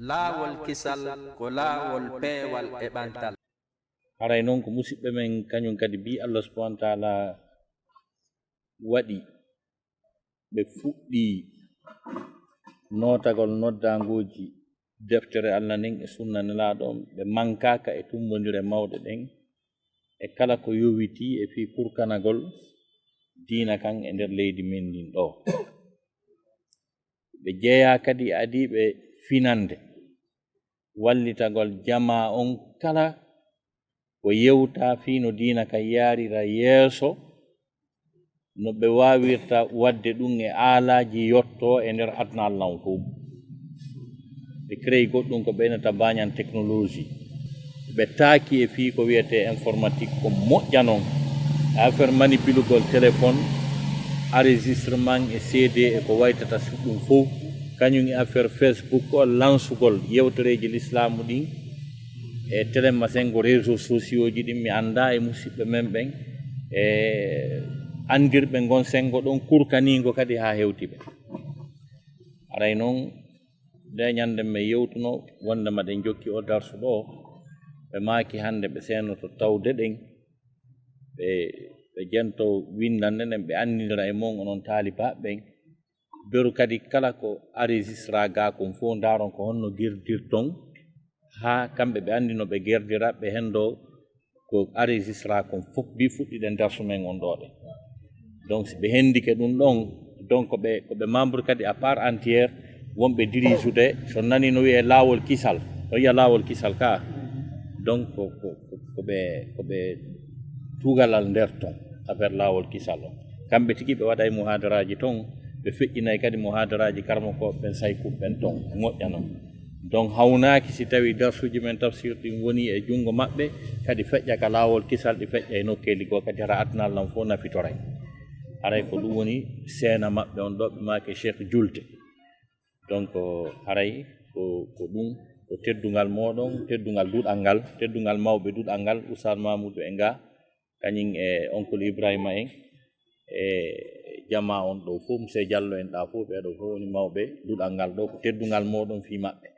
laawol kisal ko laawol peewal e ɓantal. haray noon ko musidɓe men kañum kadi bi Allah subhanahu wa taala waɗi ɓe fuɗɗi notagol noddangoji deftere Allah nden e sunna nelaɗon ɓe mankaka e tumbodire mawɗe ɗen e kala ko yowiti e fi kurkanagol diina kan e nder leydi men ndin ɗo ɓe jeeya kadi adiɓe finande wallitagol jama on kala ko yewta fino diina kan yarira yeeso no ɓe wawirta wadde ɗum e aalaji yotto e nder aduna Allah on fof ɓe créé goɗɗum ko ɓeynata bañan technologie ɓe taaki e fii ko wiyete informatique ko moƴƴa noon affaire manipulugol téléphone enregistrement e cd e ko waytata ɗum fof kañum e affaire facebook o lansugol yewtoreji l'islamu ɗin e télémasengo réseaux sociaux ji ɗin mi anda e musidɓe men ɓen e andirɓe gon sengo ɗon kurkanigo kadi ha hewti ɓe aray noon nde ñande mi yewtuno wonde maɗen jokki o darsu ɗo ɓe maaki hande ɓe senoto tawde ɗen ɓe jento windande nden ɓe andidira e mon onon taalibaɓe ɓen beru kadi kala ko enregistra ga kon fof daron ko honno girdirton ha kamɓe ɓe andino ɓe gerdira ɓe hendo ko enregistra kon fof bi fuɗɗiɗen darsu men on ɗo ɗe donc si ɓe hendike ɗum ɗon donc koɓe membre kadi à part entiére wonɓe dirisude so nani no wiye laawol kisal o wiya laawol kisal ka donc koɓe tugalal nder ton affaire laawol kisal o kamɓe tigi ɓe waɗay muhadaraji ton ɓe feƴƴinay kadi muhadaraji karmo ko ɓen saykuɓe ɓen ton moƴƴa noon donc hawnaki si tawi darsuji men tafsir ɗin woni e junngo maɓɓe kadi feƴƴa ka laawol kisal ɗi feƴƴa e nokkeli goo kadi hara adnallan fof nafitoray haray ko ɗum woni seena maɓɓe on ɗo ɓe maake cheikh julte donc haray ko ɗum ko teddugal moɗon teddugal duɗal ngal teddugal mawɓe duɗal ngal Oustaz Mamoudou e nga kañum e oncle Ibrahima en e jama on ɗo fof monsieur Diallo en ɗa fof ɓeɗo fof woni mawɓe duɗal ngal ɗo ko teddugal moɗon fi maɓɓe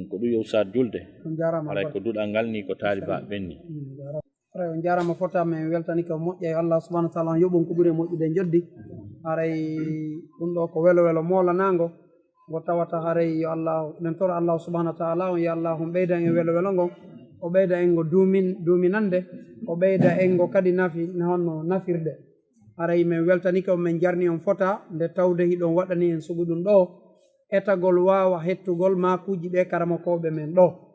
ko ɗum yo Oustaz julde haray ko duɗal ngal ni ko taalibaɓe ɓen ni haray on jarama fotama en weltani ko moƴƴa e Allah subahanahu wa taala on yoɓon ko ɓuuri moƴƴude joddi haray ɗum ɗo ko welo welo molanago ngo tawata haray yo Allah nen toro Allah subahanahu wa taala on yo Allah on ɓeyda en welo welo ngon o ɓeyda en ngo duminande o ɓeyda en ngo kadi nafi honno nafirde haray min weltanike on min jarni on fota nde tawde hiɗon waɗani en sugu ɗum ɗo etagol wawa hettugol makuji ɓe karamokoɓe men ɗo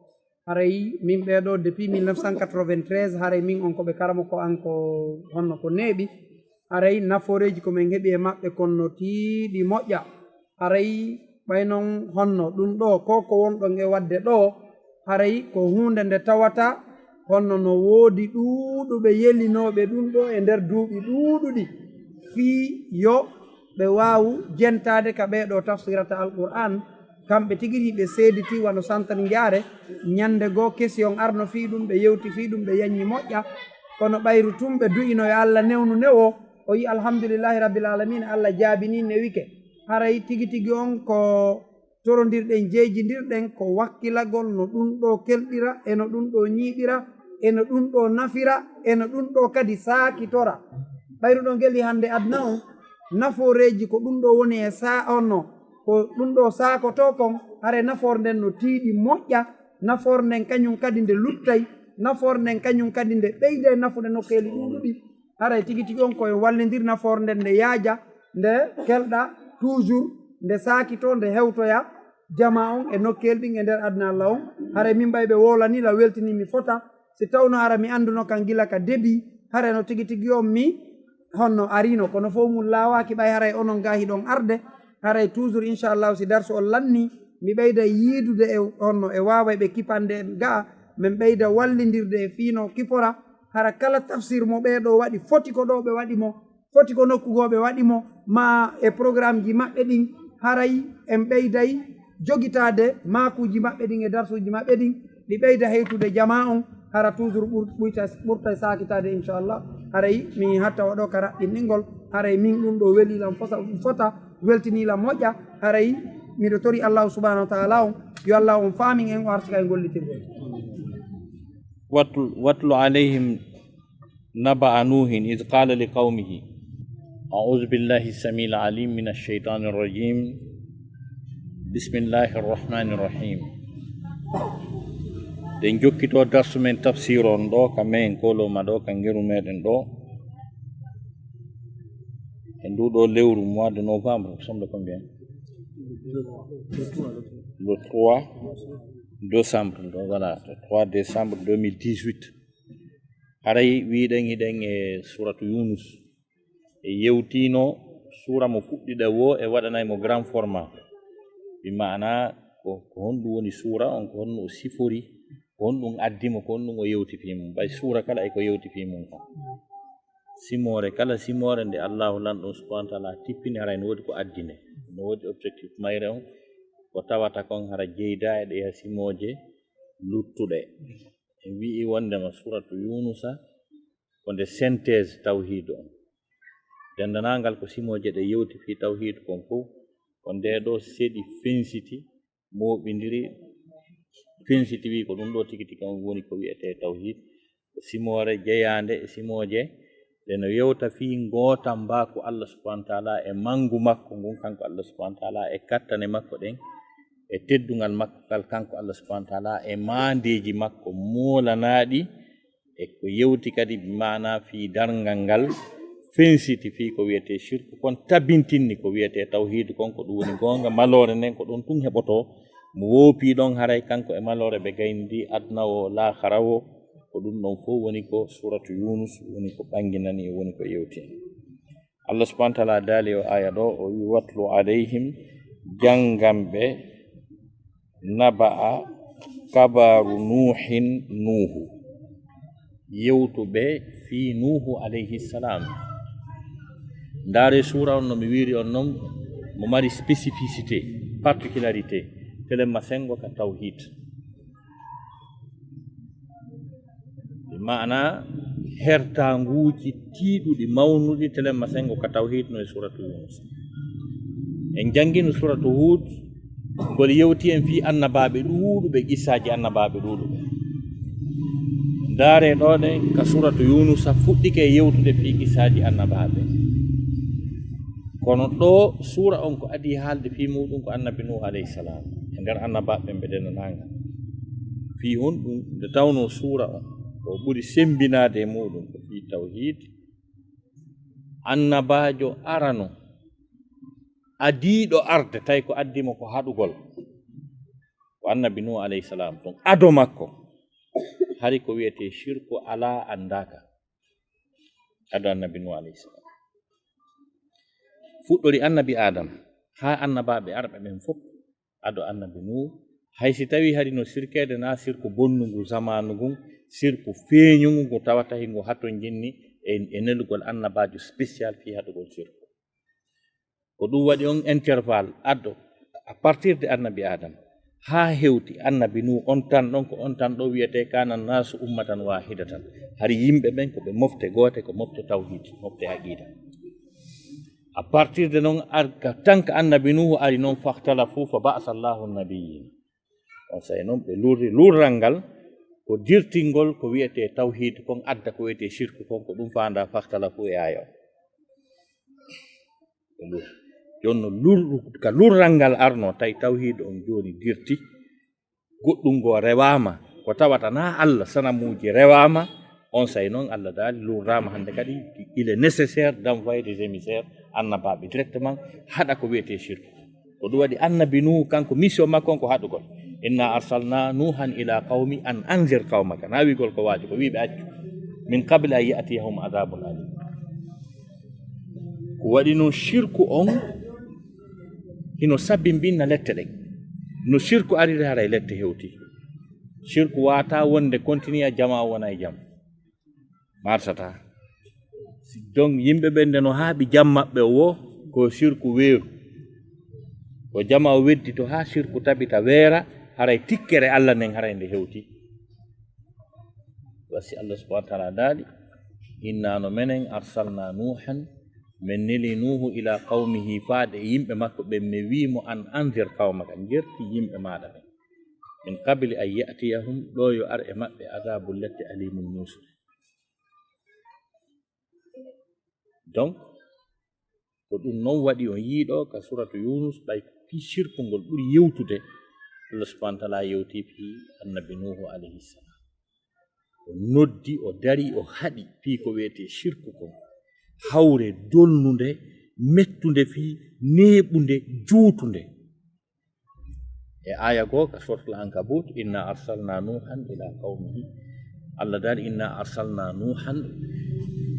haray min ɓeɗo depuis 1993 haray min on koɓe karamoko an ko honno ko neeɓi haray naforeji komin heeɓi e maɓɓe konno tiiɗi moƴƴa haray ɓaynon honno ɗum ɗo ko wonɗon e wadde ɗo haray ko hunde nde tawata honno no woodi ɗuuɗuɓe yelinoɓe ɗum ɗo e nder duuɓi ɗuuɗuɗi fii yo ɓe wawu jentade ka ɓeɗo tafsirata alquran kamɓe tigui ɓe seediti wano santan jaare ñande goo question arno fii ɗum ɓe yewti fii ɗum ɓe yanñi moƴƴa kono ɓayru tum ɓe du'ino e Allah newnu newo o yi alhamdulillahi rabbil alamina Allah jaabini newike haray tigui tigui on ko torondirɗen jeyjidirɗen ko wakkilagol no ɗum ɗo kelɗira eno ɗum ɗo ñiiɓira eno ɗum ɗo nafira eno ɗum ɗo kadi saakitora ɓayru ɗo geli hande adna on naforeji ko ɗum ɗo woni e onno ko ɗum ɗo saakoto kon hare nafor nden no tiiɗi moƴƴa nafor nden kañum kadi nde luttay nafor nden kañum kadi nde ɓeyda e nafude nokkeli ɗuɗuɗi haray tigi tigi on koye wallidir nafor nden nde yaaja nde kelɗa toujours nde saakito nde hewtoya jama on e nokkel ɗin e nder aduna Allah on haray min ɓay ɓe wolanila weltinimi fota si tawno ara mi anduno kan gila ka debi hare no tigi tigi on mi honno arino kono fof mum laawaki ɓay haray onon ga hiɗon arde haray toujours inchallahu si darsu on lanni mi ɓeyda yiidude e honno e waaway ɓe kipande ga min ɓeyda wallidirde e fiino kipora hara kala tafsir mo ɓeɗo waɗi foti ko ɗo ɓe waɗi mo foti ko nokkugoɓe waɗi mo ma e programme ji maɓɓe ɗin haray en ɓeyday jogitade makuji maɓɓe ɗin e darsuji maɓɓe ɗin ɗi ɓeyda heytude jama on hara toujours ɓurta sakitade inchallah haray mi hatta waɗo ka raɓɓinɗingol haray min ɗum ɗo welilam fota weltinilam moƴƴa haray miɗo tori allahu subhanahu wa taala on yo allah on faamin en o artika e gollitirgol واتل عليهم نبأ نوح إذ قال لقومه أعوذ بالله السميع العليم من الشيطان الرجيم بسم الله الرحمن الرحيم den jokkito darsu men tafsir on ɗo ka men koloma ɗo ka ngeru meɗen ɗo e nduɗo lewru mois de novembre semble combien le 3 décembre ɗo voilà le 3 décembre 2018 haray wiɗen hiɗen e suratu Yunus e yewtino sura mo fuɗɗiɗa wo e waɗanaymo grand format bi mana ko honɗum woni sura on ko honno o sifori ko honɗum addimo ko honɗum o yewtifi mum ɓay sura kala e ko yewtifi mum kam simore kala simore nde allahu lanɗon subhanahu wa taala tippini haray no woodi ko addine no woodi objectif mayre on ko tawata kon hara jeyda e ɗe simoje luttuɗe e wi'i wondema suratu yunusa ko nde synthèse tawhid on dendanangal ko simoje ɗe yewtifi tawhid kon fof ko nde ɗo seeɗi fensiti moɓidiri fensiti wi ko ɗum ɗo tigi tigi on woni ko wiyete tawhid ko simore jeyande e simoje ɗe no yewta fi ngotam mba ko allah subhanahu wa taala e mangu makko ngun kanko allah subhanahu wa taala e kattane makko ɗen e teddugal makko kal kanko allah subhanahu wa taala e mandeji makko molanaɗi e ko yewti kadi mana fi dargal ngal fensiti fi ko wiyete shirku kon tabintinni ko wiyete tawhid kon ko ɗum woni gonga malore nden ko ɗon tun heɓoto mo woopi ɗon haray kanko e malore ɓe gayndi adna o lahara o ko ɗum ɗon fof woni ko suratu Yunus woni ko ɓanginani woni ko yewti allah subhanahu wa taala daali o aya ɗo o wi watlu alayhim jangamɓe naba'a kabaru nuhin nuhu yewtuɓe fi nuhu alayhi salam ndaare sura on no mi wiri on noon mo mari spécificité particularité telemma sengo ka tawhid mana hertanguji tiiɗuɗi mawnuɗi telemma sengo ka tawhid no e suratu Yunus en jangino suratu Hud ngol yewti en fi annabaɓe ɗuuɗuɓe qissaji annabaɓe ɗuuɗuɓe ndaare ɗo ɗe ka suratu Yunus fuɗɗike e yewtude fi qissaji annabaɓe kono ɗo sura on ko adi haalde fi muɗum ko annabi Nuh alayhi salam e nder annabaɓe ɓe denanaga fi hon ɗum nde tawno sura on o ɓuri sembinade e muɗum ko fi tawhid annabajo arano adiɗo arde tawi ko addimo ko haɗugol ko annabi Nuh alayhi salam ɗum ado makko hari ko wiyete shirku ala andaka ado annabi Nuh alayhi salam fuɗɗori annabi Adam ha annabaɓe arɓe ɓen fof ado annabi Nuh haysi tawi hari no sirkede na sirku bonnugu zamanu ngun sirku feeñugu ngu tawata hingo hatto jinni e nelugol annabajo spécial fi haɗugol sirku ko ɗum waɗi on intervalle addo à partir de annabi Adam ha hewti annabi Nuh on tan ɗon ko on tan ɗo wiyete kana nasu ummatan wahidatan hari yimɓe ɓen ko ɓe mofte goote ko mofte tawhid mofte aqida à partir de noon arka tanka annabi Nuh ari noon fahtalafu fa ba'asa Allahu nabiyyin on say noon ɓe lurri lurral ngal ko dirtingol ko wiyete tawhid kon adda ko wiyete shirku kon ko ɗum fanda fahtalafu e aya o jonno ka lurral ngal arno tawi tawhid on joni dirti goɗɗum ngo rewama ko tawata na allah sanamuji rewama on say noon allah daali lurrama hande kadi il est nécessaire d'envoyer des émissaires annabaɓe directement haɗa ko wiyete shirku ko ɗum waɗi annabi Nuh kanko mission makko on ko haɗugol inna arsalna nuhan ila qawmi an anzir qawmaka na wigol ko waaji ko wiɓe accu min qable an yatiyahum adabun alim ko waɗi noon shirku on hino sabbi mbinna lette ɗen no shirku arire haray lette hewti shirku wata wonde continue a jama wona e jam marsata donc yimɓe ɓe nde no haaɓi jam maɓɓe wo ko shirku weeru ko jama o weddi to ha shirku tabita weera haray tikkere allah nden haray nde hewti wasi allah subhanahu wa taala daali inna no menen arsalna nuhan min neli nuhu ila qawmihi faade yimɓe makko ɓe mi wimo an andir qawmaka jerti yimɓe maɗa ɓen min qabli an yatiyahum ɗo yo ar e maɓɓe adabu lette alimun musude donc ko ɗum noon waɗi on yiiɗo ka suratu yunus ɓay fi shirku ngol ɓuri yewtude Allah subhanahu wa ta'ala yewti fi annabi nuhu alayhi salam o noddi o dari o haɗi fi ko wiyete shirku kon hawre dolnude mettude fi neɓude juutunde e aya goo ka suratul ankabut inna arsalna nuhan ila qawmihi Allah dari inna arsalna nuhan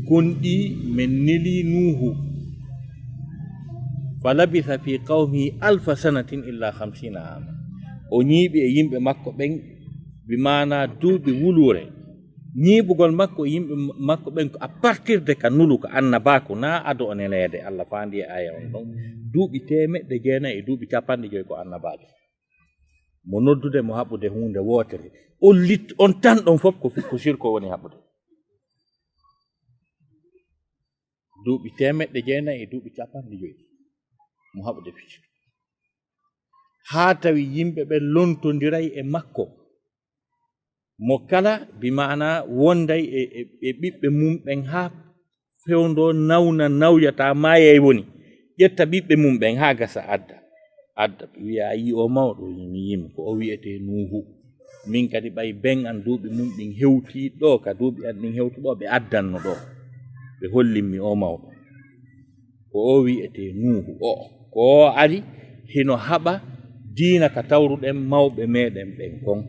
gonɗi min neli nuhu falabitha fi qawmihi alfa sanatin illa 50 ama o ñiiɓi e yimɓe makko ɓen bi mana duuɓi wulure ñiiɓugol makko yimɓe makko ɓen ko à partir de ka nulu ko annabako na ado o neleede Allah faandi e aya on ɗon duuɓi 900 e duuɓi 50 ko annabajo mo noddude mo haɓude hunde wootere on tan ɗon fof ko sirko woni haɓude duuɓi 900 e duuɓi 50 mo haɓude fijir haa tawi yimɓe ɓe lontodiray e makko mo kala bi mana wonday e ɓiɓɓe mum ɓen haa fewndo nawna nawyata maayay woni ƴetta ɓiɓɓe mum ɓen haa gasa adda wiya yi o mawɗo mi yimi ko o wiyete nuhu min kadi ɓay ben an duuɓi mum ɗin hewti ɗo ka duuɓi an ɗin hewti ɗo ɓe addanno ɗo ɓe hollinmi o mawɗo ko o wiyete nuhu o ko o ari hino haɓa diina ka tawruɗen mawɓe meɗen ɓen kon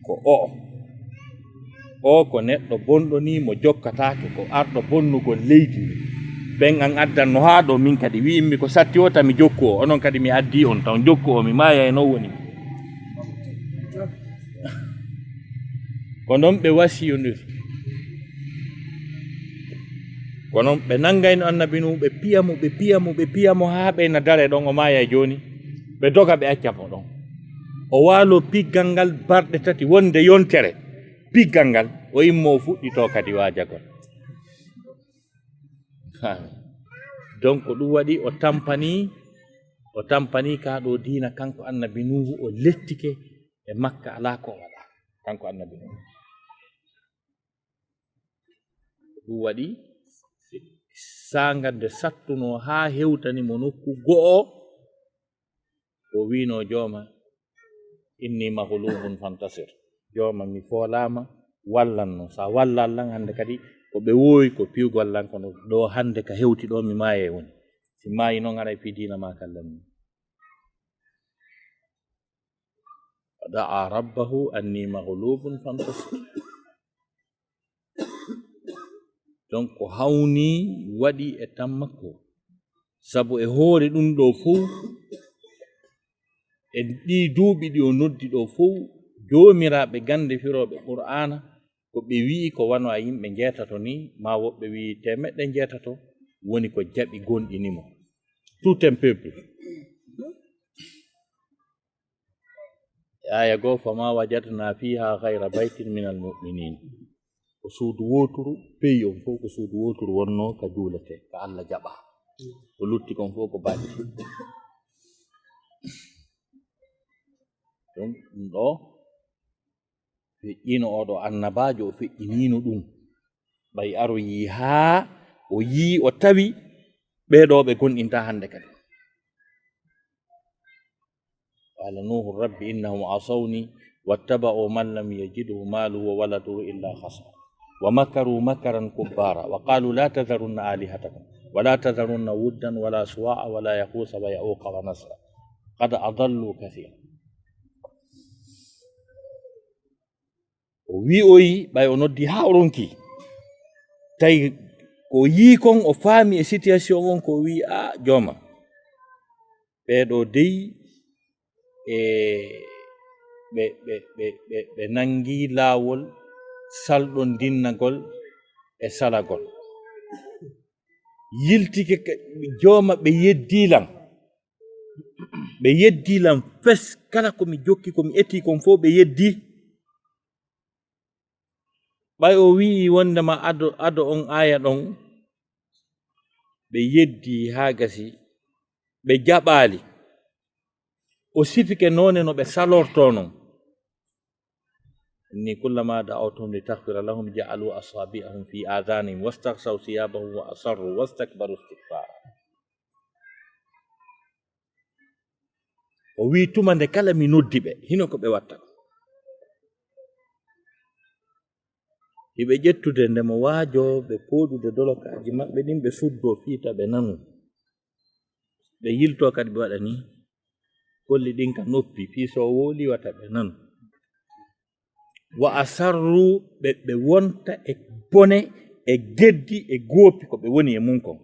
ko o ko neɗɗo bonɗo ni mo jokkatake ko arɗo bonnugol leydi ɓen an addanno haa ɗo min kadi wi'immi ko satti o tami jokku o onon kadi mi addi on taw jokku o mi maaya no woni ko noon ɓe wasiyondiri ko noon ɓe nanngayno annabi nu ɓe piyamo haa ɓe na dare ɗon o maaya joni ɓe doga ɓe accamo ɗon o waalo piggal ngal barɗe tati wonde yontere piggal ngal o immo o fuɗɗito kadi waajagol donc ɗum waɗi o tampani ka ɗo diina kanko annabi nuhu o lettike e makka ala ko waɗa kanko annabi nuhu ɗum waɗi sanga nde sattuno haa hewtani mo nokku go'o o wino jooma inni maghlubun fantasir jooma mi foolama wallanno sa wallallan hande kadi ko ɓe woowi ko piwgol lan kono ɗo hande ka hewti ɗo mi maaye woni si maayi noon aɗa fi diina ma kallanmi da'a rabbahu anni maghlubun fantasir donc ko hawni waɗi e tan makko sabu e hoore ɗum ɗo fof e ɗi duuɓi ɗi o noddi ɗo fof joomiraaɓe gande firooɓe qur'ana ko ɓe wi'i ko wano a yimɓe jeetato ni ma woɓɓe wi'i 900 woni ko jaɓi gonɗinimo tout un peuple aya goo fama wajadna fiha gayra baytin min almuminin ko suudu woturu peyi on fof ko suudu woturu wonno ka juulete ka Allah jaɓa ko lutti kon fof ko baɗi donc ɗum ɗo feƴƴino oɗo annabajo o feƴƴinino ɗum ɓay aro yi haa o yii o tawi ɓeɗo ɓe gonɗinta hande kadi qala nuhu rabbi innahum asawni wattaba'u man lam yajidhu maluhu wa waladuhu illa khasara wa makaru makaran kubbara wa qalu la tadharunna alihatakum wa la tadharunna wuddan wa la suwa'a wa la yaqusa wa ya'uqa wa nasra qad adallu kathira o wi o yi ɓay o noddi haa o ronki tawi ko yii kon o faami e situation on ko wi a jooma ɓeɗo dey ɓe nangi laawol salɗon dinnagol e salagol yiltike jooma ɓe yeddilam fes kala komi jokki komi eti kon fof ɓe yeddi ɓay o wi'i wondema ado on aya ɗon ɓe yeddi haa gasi ɓe jaɓaali o sifike noone no ɓe salorto non inni kullama da'awtuhum litaghfira lahum ja'alu asabi'ahum fi adhanihim wastaghsaw thiyabahum wa asarru wastakbaru istikbara o wi tuma nde kala mi noddi ɓe hino ko ɓe watta hiɓe ƴettude ndemo waajo ɓe pooɗude dolokaji maɓɓe ɗin ɓe suddo fiita ɓe nanu ɓe yilto kadi ɓe waɗa ni kolli ɗin ka noppi fiiso wooli wata ɓe nanu wa asarru ɓe wonta e bone e geddi e goopi ko ɓe woni e mum kon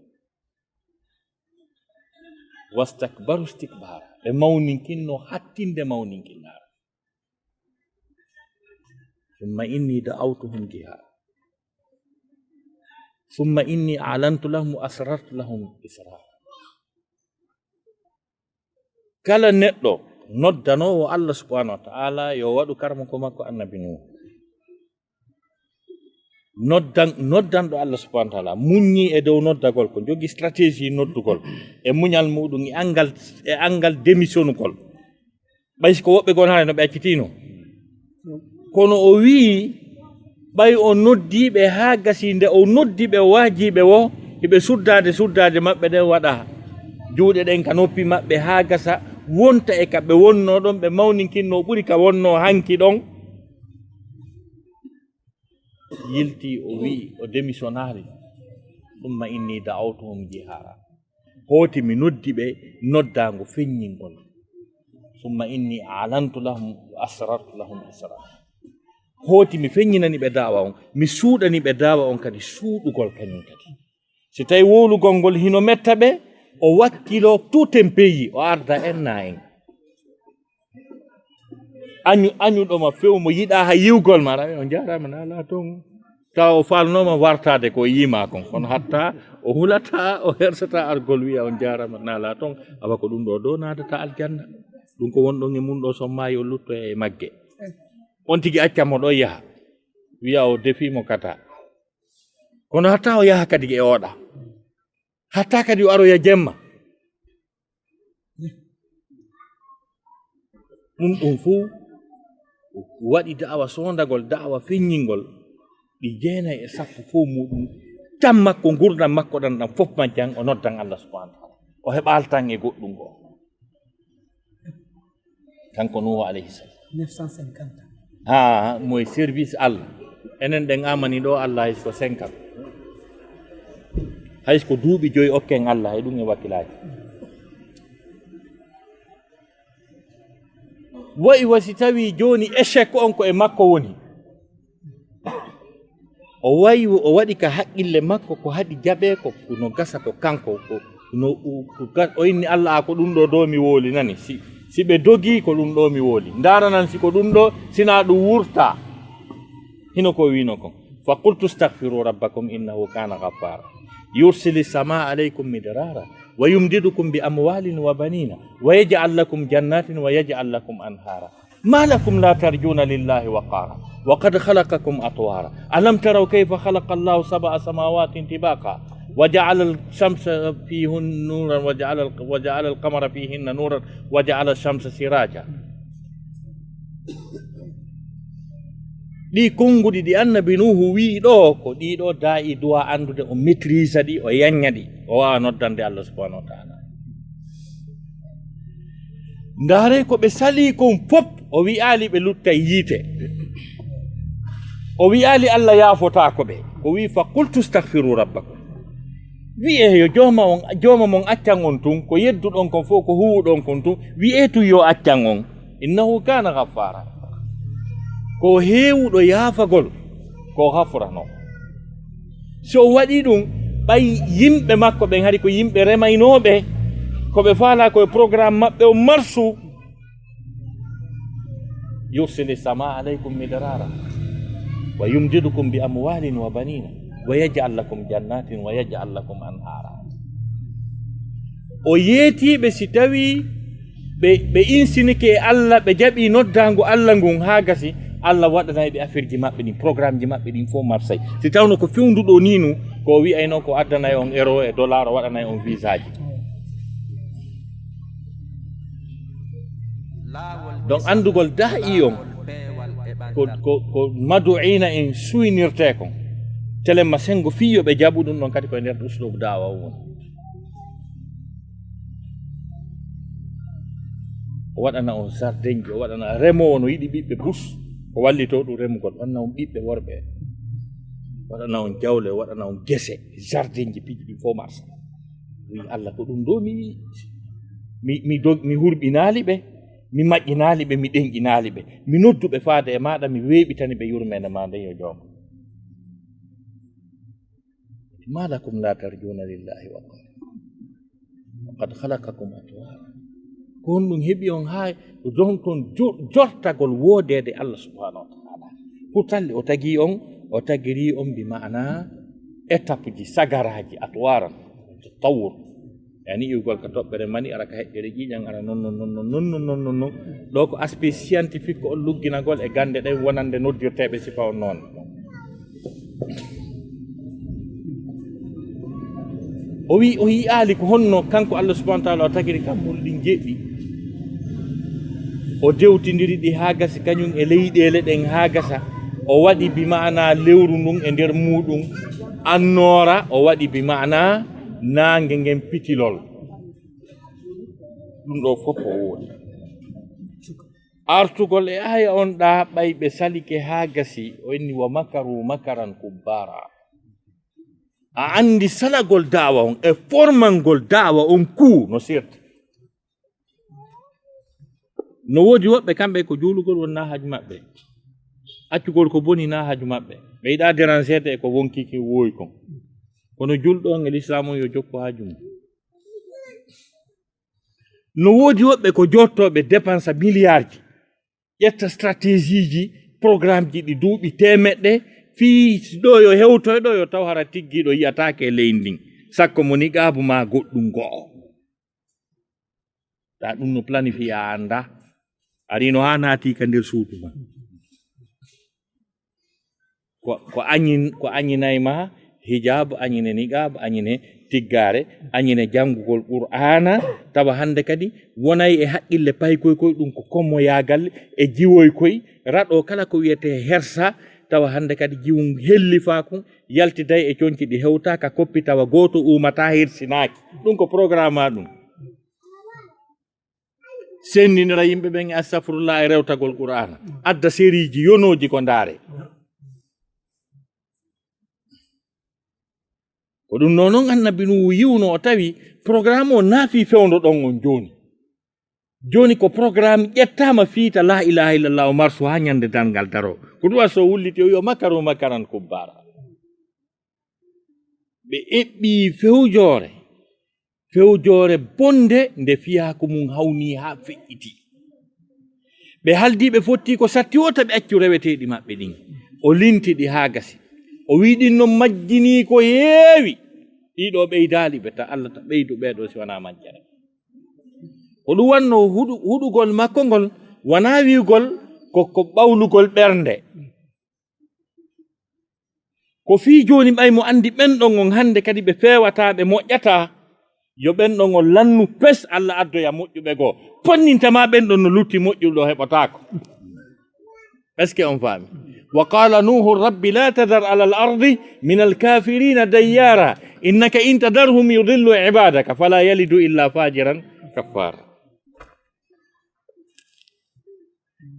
wastakbaru istikbara ɓe mawninkinno hattinde mawninkinnaara summa inni da'awtuhum jihara summa inni a'lantu lahum wa asrartu lahum israra kala neɗɗo noddanowo Allah subhanahu wa ta'ala yo waɗu karma ko makko annabi Nuh noddanɗo Allah subhanahu wa ta'ala muññi e dow noddagol ko jogi stratégie noddugol e muñal muɗum e angal démissionnugol ɓay ko woɓɓe gon haala no ɓe accitino kono o wii ɓay o noddiɓe haa gasinde o noddiɓe waajiɓe wo hiɓe suddade maɓɓe ɗen waɗa juuɗe ɗen ka noppi maɓɓe haa gasa wonta e ka ɓe wonno ɗon ɓe mawninkinno ɓuri ka wonno hanki ɗon yilti o wii o démissionnari ɗumma inni da'awtuhum jihara hooti mi noddi ɓe noddago feññingol summa inni a'lantu lahum wa asrartu lahum israr hooti mi feññinani ɓe daawa on mi suuɗani ɓe daawa on kadi suuɗugol kañum kadi si tawi wowlugol ngol hino metta ɓe o wakkilo tout en pays o arda en na en añuɗoma few mo yiɗa ha yiwgol ma rawi o jarama nala toon taw o falnoma wartade ko yima kon kono hatta o hulata o hersata argol wiya on jarama nala toon awa ko ɗum ɗo do nadata aljanna ɗum ko wonɗon e mum ɗo sommayi o lutto e magge on tigi accamo ɗo yaha wiya o defimo kata kono hatta o yaha kadi e oɗa hatta kadi o aroya jemma ɗum fuu waɗi da'awa sondagol da'awa feññingol ɗi 9 fof muɗum tan makko gurdam makko ɗan ɗan fof majjan o noddan Allah subhanahu wa ta'ala o heɓal tan e goɗɗum ngo kanko Nuhu alayhi salam 950 moye service Allah enen ɗen amani ɗo Allah hayso 50 hayso duuɓi 5 okken Allah e ɗum e wakkilaji wayi wasi tawi joni échec on ko e makko woni o wayi o waɗi ka haqqille makko ko haɗi jaɓe ko no gasa ko kanko o inni Allah ko ɗum ɗo do mi wooli nani si ɓe dogi ko ɗum ɗo mi wooli ndaranan si ko ɗum ɗo sina ɗum wurta hino ko wino kon fa qultu astaghfiru rabbakum innahu kana ghaffara yursili sama alaykum midrara wa yumdidukum bi amwalin wa banina wa yaj'al lakum jannatin wa yaj'al lakum anhara ma lakum la tarjuna lillahi waqara wa qad khalaqakum atwara alam taraw kayfa khalaqa Allahu sab'a samawatin tibaqa wa ja'ala ash-shamsa fihinna nuran wa ja'ala al-qamara fihinna nuran wa ja'ala ash-shamsa siraja ɗi konguɗi ɗi annabi Nuhu wi ɗo ko ɗiɗo da'i duwa andude o maîtrise ɗi o yanya ɗi o wawa noddande Allah subhanahu wa ta'ala ndaare ko ɓe sali kon fop o wi'ali ɓe lutta yiite o wi'ali Allah yaafota ko ɓe ko wi fa qultu astaghfiru rabbakum wi'e yo jooma mon accan on tun ko yedduɗon kon fof ko huwuɗon kon tun wi'e tun yo accan on innahu kana ghaffara ko heewuɗo yaafagol ko hafrano so waɗi ɗum ɓay yimɓe makko ɓen hari ko yimɓe remaynoɓe ko ɓe faala koye programme maɓɓe o marsu yursili sama alaykum midrara wa yumdidukum bi amwalin wa banina wa yaj'al lakum jannatin wa yaj'al lakum anhara o yeetiɓe si tawi ɓe insinike Allah ɓe jaɓi noddango Allah ngun haa gasi Allah waɗanay ɓe affaire ji maɓɓe ɗin programme ji maɓɓe ɗin fof marsay si tawno ko fewnduɗo ninu ko wi'ayno ko addanay on euro e dollar o waɗanay on visa ji donc andugol da'i on ko madu'ina en suynirte kon telema sengo fiyo ɓe jaɓu ɗum ɗon kadi koye nder uslubu dawa won o waɗana on jardin ji o waɗana remowo no yiɗi ɓiɓɓe bus ko wallito ɗum remugol waɗana on ɓiɓɓe worɓe waɗana on jawle waɗana on gese jardin ji piiji ɗi fof marsa wi Allah ko ɗum ɗo mi hurɓinaali ɓe mi maƴƴinaali ɓe mi ɗenƴinaali ɓe mi nodduɓe faade e maɗa mi weeɓitani ɓe yurmede ma nden yo jooma ma lakum la tarjuna lillahi waqad khalaqakum atwara ko honɗum heeɓi on haa don toon jortagol woodede Allah subhanahu wa taala pourtant o tagi on o tagiri on bi maana étape ji sagaraji atwaran tatawur yani iwgol ko toɓɓere mani ara ka heƴƴere ƴiƴan ara non ɗo ko aspect scientifique ko on lugginagol e gande ɗen wonande noddirteɓe sifa on noon o wi o yi'aali ko honno kanko Allah subhanahu wa taala o tagiri kam ɗin jeeɗɗi o dewtidiri ɗi haa gasi kañum e leyɗele ɗen haa gasa o waɗi bi maana lewru ndun e nder muɗum annoora o waɗi bi maana naange ngen pitilol ɗum ɗo fof o woodi artugol e aya on ɗa ɓayɓe salike haa gasi o inni wa makaru makaran kubbara a andi salagol dawa on e formangol dawa on kuu no sirta no woodi woɓɓe kamɓe ko juulugol won na haaju maɓɓe accugol ko boni na haaju maɓɓe ɓe yiɗa dérangede e ko wonkiki woyi kon kono julɗo on e l'islam on yo jokku haaju mum no woodi woɓɓe ko jottoɓe dépense milliard ji ƴetta stratégie ji programme ji ɗi duuɓi temeɗɗe fii ɗo yo hewtoyɗo yo taw hara tiggiɗo yiyatake e leydi ndin sakko mo niqabu ma goɗɗum go'o ta ɗum no planifié a anda arino ha naati ka nder suudu ma ko añinayma hijab añine niqab añine tiggare añine janngugol qur'ana tawa hande kadi wonay e haqqille paykoy koy ɗum ko kommoyagal e jiwoy koy raɗo kala ko wiyete hersa tawa hande kadi jiwum helli faakum yaltiday e coñci ɗi hewta ka koppi tawa goto umata hirsinaki ɗum ko programme a ɗum sendinira yimɓe ɓen e astafirullah e rewtagol qur'ana adda série ji yonoji ko ndaare ko ɗum noon annabi nu yiwno o tawi programme o naafi fewndo ɗon on joni ko programme ƴettama fiita la ilaha illallah o marsu ha ñande dangal daro ko ɗum so wulliti o yo makaru makaran kubbara ɓe eɓɓi fewjore bonde nde fiyaku mum hawni ha feƴƴiti ɓe haldiɓe fotti ko satti o taɓe accu reweteɗi maɓɓe ɗin o lintiɗi ha gasi o wiɗin no majjini ko heewi ɗiɗo ɓeydali ɓe ta Allah ta ɓeydu ɓeɗo si wona majjere ko ɗum wanno huɗugol makko ngol wona wiigol ko ɓawlugol ɓernde ko fii joni ɓay mo andi ɓenɗon on hande kadi ɓe fewata ɓe moƴƴata yo ɓenɗon on lannu pes Allah addoya moƴƴuɓe goo ponnintama ɓenɗon no lutti moƴƴuɗo heɓotako est ce que on faami wa qala nuhu rabbi la tadar ala al ardi min al kafirina dayyara innaka in tadarhum yudillu ibadaka fala yalidu illa fajiran kafara.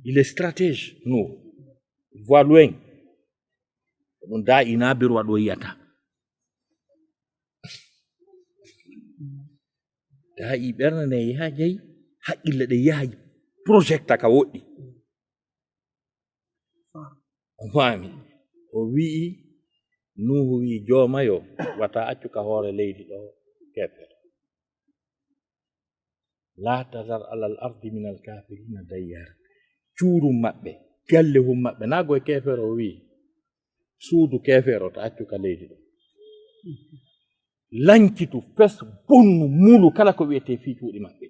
Il est stratège, nous. Il voit loin. On da inabir wa doyata. Da iberna ne yahay haqqille de yahay project ka wodi. On fami. O wi Nuhu wi jomayo wata accu ka hoore leydi do kefere. La tazar ala al ardi min al kafirina dayyar. Cuurum maɓɓe galle hum maɓɓe nago e kefere o wi suudu kefere o to accu ka leydi ɗo lankitu pes bonnu mulu kala ko wiyete fi cuuɗi maɓɓe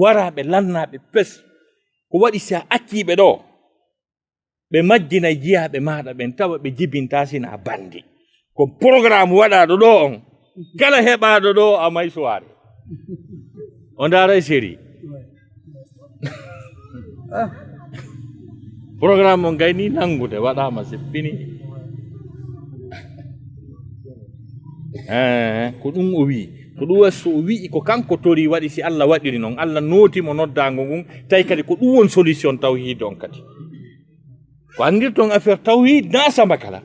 waraɓe lannaɓe pes ko waɗi si a acciɓe ɗo ɓe majjina jiyaɓe maɗa ɓen tawa ɓe jibinta sina bandi ko programme waɗaɗo ɗo on kala heɓaɗo ɗo a may soiré o ndaray série programme o gayni nangude waɗama seppini ko ɗum o wi ko ɗum so o wi ko kanko tori waɗi si Allah waɗiri noon Allah notimo noddago ngun tawi kadi ko ɗum won solution tawhid on kadi ko andirton affaire tawhid nasama kala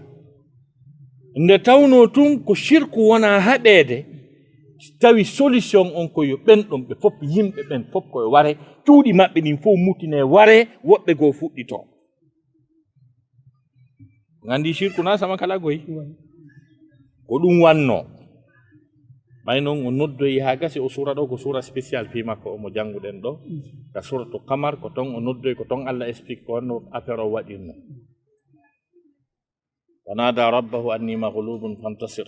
nde tawno tun ko shirku wona haɗede tawi solution on ko yo ɓenɗon ɓe fof yimɓe ɓen fof koye ware cuuɗi maɓɓe ɗin fof muttine ware woɓɓe goo fuɗɗito gandi shirku nasama kala goyi ko ɗum wanno ɓay noon o noddoyi ha gasi o sura ɗo ko sura spécial fi makko omo jannguɗen ɗo ka suratu kamar ko ton o noddoyi ko ton Allah explique ko wonno affaire o waɗirno fanada rabbahu anni maghlubun fantasir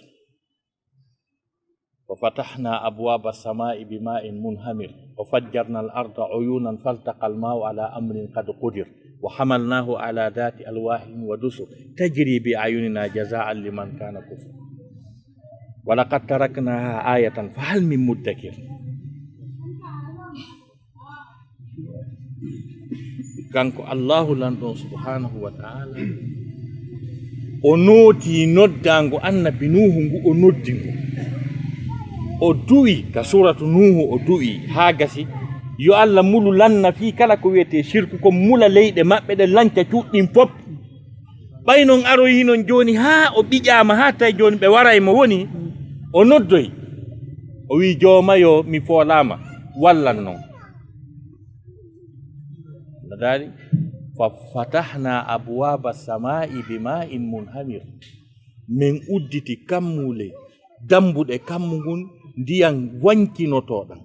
وفتحنا أبواب السماء بماء منهمر وفجرنا الأرض عيونا فالتقى الماء على أمر قد قدر وحملناه على ذات ألواح ودسر تجري بأعيننا جزاء لمن كان كفر ولقد تركناها آية فهل من مدكر كانكو الله لندن سبحانه وتعالى ونوتي نودانغو النبي نوح o noddingo o du'i ka suratu nuhu o du'i ha gasi yo Allah mulu lanna fi kala ko wiyete shirku ko mula leyɗe maɓɓe ɗe lanca cuɗɗin fop ɓay noon aroyi noon joni ha o ɓiƴama ha tawi joni ɓe waray mo woni o noddoyi o wi jomayo mi foolama wallan noon nadari fa fatahna abwaba samai bima'in munhamir min udditi kammule dambuɗe kammugun ndiyan wankinotoɗan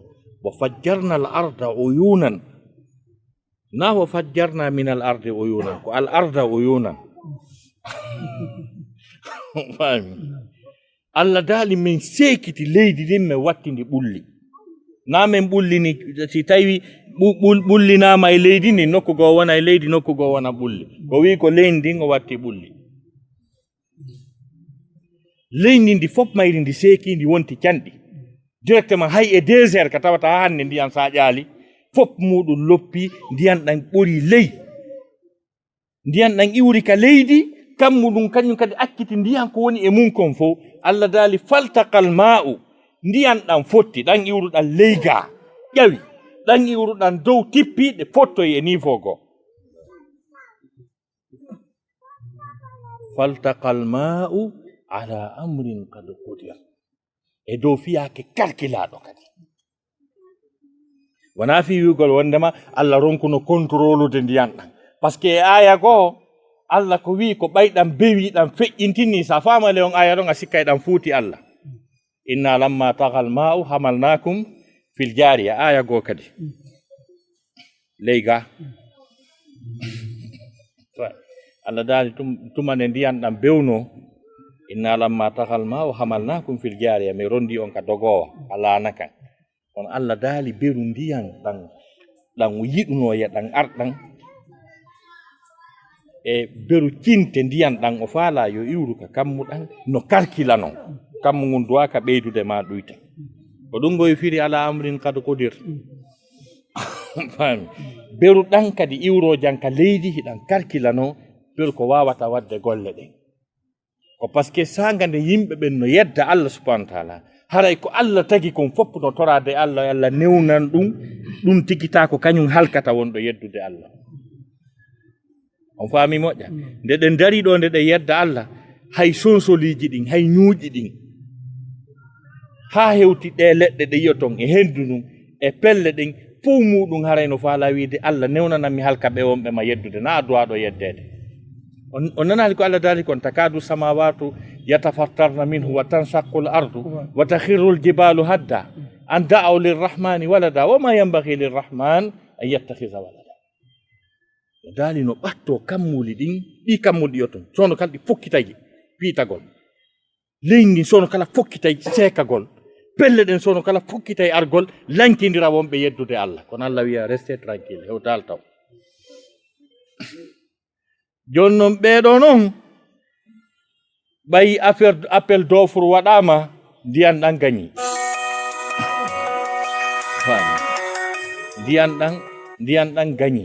wa fajjarna al arda uyunan na wa fajjarna min al ardi uyunan ko al arda uyunan fami Allah daali min sekiti leydi din min wattindi ɓulli na min ɓullini si tawi ɓullinama e leydi ndi nokku go wona e leydi nokku go wona ɓulli ko wi ko leydi ndin o watti ɓulli leydi ndi fof mayri ndi seeki ndi wonti canɗi directement hay e désert ka tawata hande ndiyan sa ƴaali fof muɗum loppi ndiyan ɗan ɓori ley ndiyan ɗan iwri ka leydi kammuɗum kañum kadi akkiti ndiyan ko woni e mum kon fof Allah daali faltaqal ma'u ndiyan ɗan fotti ɗan iwruɗan leyga ƴawi ɗan iwruɗan dow tippi ɗe fottoyi e niveau goo faltaqal ma'u ala amrin qad qudir e dow fiyake kalkilaɗo kadi wona fi wigol wondema Allah ronkuno contrôlude ndiyan ɗan par ce que e aya goo Allah ko wi ko ɓayɗan bewiɗan feƴƴintini sa famale on aya ɗon a sikkay ɗan fuuti Allah inna lamma tagal ma'u hamalnakum fil jariya aya goo kadi leyga Allah daali tumane ndiyan ɗan bewno inna lamma tagal ma'u hamalnakum fil jariya mi rondi on ka dogowa alana kan on Allah daali beru ndiyan ɗan yiɗunoya ɗan arɗan e beru cinte ndiyan ɗan o faala yo iwru ka kammu ɗan no karkila non kammu ngun duwa ka ɓeydude ma ɗuyta ko ɗum goye firi ala amrin kad kodir fami beru ɗan kadi iwrojan ka leydi hiɗan karkilano beru ko wawata wadde golle ɗen ko par ce que saga nde yimɓe ɓen no yedda Allah subhanahu wa taala haray ko Allah tagi kon fopp no torade Allah yo Allah newnan ɗum tigita ko kañum halkata wonɗo yeddude Allah on faami moƴƴa nde ɗen dari ɗo nde ɗe yedda Allah hay sonsoliji ɗin hay ñuuƴi ɗin ha hewti ɗe leɗɗe ɗe yiyoton e hendu ɗum e pelle ɗen fof muɗum haray no faala wiide Allah newnanami halka ɓe wonɓe ma yeddude na duwaɗo yeddede on nanali ko Allah daali kon takadu samawatu yatafattarna minhu wa tanshaqqu l ardu wa takhiru l jibalu hadda an da'aw lirrahmani walada wa ma yanbaghi lirrahman an yattakhidha walada daali no ɓatto kammuli ɗin ɗi kammuli yoton sono kala ɗi fokkitaji piitagol leydi sono kala fokkitay seekagol pelle ɗen sono kala fokkitay argol lankidira wonɓe yeddude Allah kono Allah wiya reste tranquille hewtal taw jonnon ɓeɗo noon ɓayi affaire appel d'offre waɗama ndiyan ɗan gañi ndiyan ɗan gañi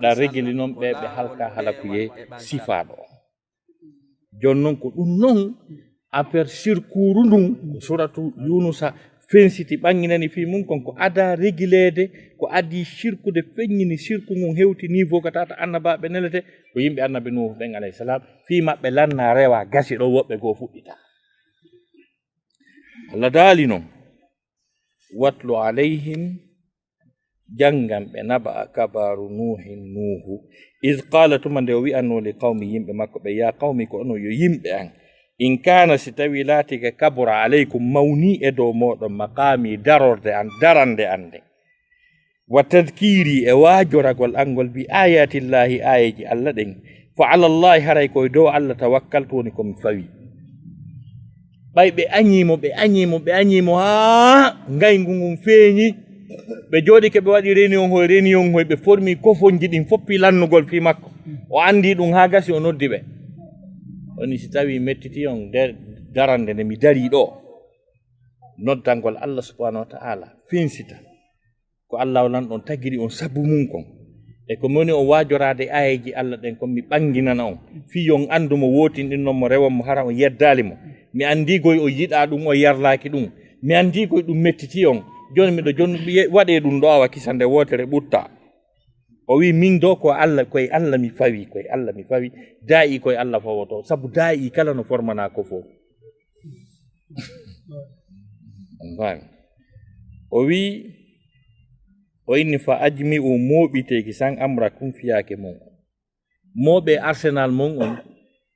ɗa régili noon ɓe halka halakuye sifaɗo jonnon ko ɗum noon affaire sirkuru ndun ko suratu yunusa fensiti ɓanginani fi mum kon ko ada régilede ko adi sirkude feññini sirku ngun hewti niveau ko tata annabaɓe nelete ko yimɓe annabi nuhu ɓen alayhisalam fi maɓɓe lanna rewa gasi ɗo woɓɓe goo fuɗɗita Allah daali noon watlu alayhim jangam ɓe naba kabaru nuhin nuhu is qala tuma nde o wi'anno li qawmi yimɓe makko ɓe ya qawmi ko ono yo yimɓe an in kana si tawi laatike kabura aleykum mawni e dow moɗon maqami darorde an darande ande wa tadkiri e wajoragol angol bi ayatillahi ayeji Allah ɗen fa ala llahi haray koye dow Allah tawakkaltu woni komi fawi ɓay ɓe añimo ha ngaygu ngun feeñi ɓe jooɗi ke ɓe waɗi réunion hoy ɓe formi kofonji ɗin foppi lannugol fi makko o andi ɗum ha gasi o noddi ɓe woni si tawi mettiti on darande nde mi dari ɗo noddangol Allah subhanahu wa ta'ala finsita ko Allah lan ɗon tagiri on sabu mum kon e ko moni o wajorade ayeji Allah ɗen kon mi ɓanginana on fi on andu mo wotin ɗin noon mo rewan mo hara on yeddali mo mi andigoy o yiɗa ɗum o yarlaki ɗum mi andigoy ɗum mettiti on joni miɗo joni waɗe ɗum ɗo awa kisande wotere ɓutta o wi min do ko Allah koye Allah mi fawi da'i koye Allah fawoto sabu da'i kala no formana ko fo o wi o inni fa ajmi u moɓiteki san amra kum fiyake mon moɓe arsenal mon on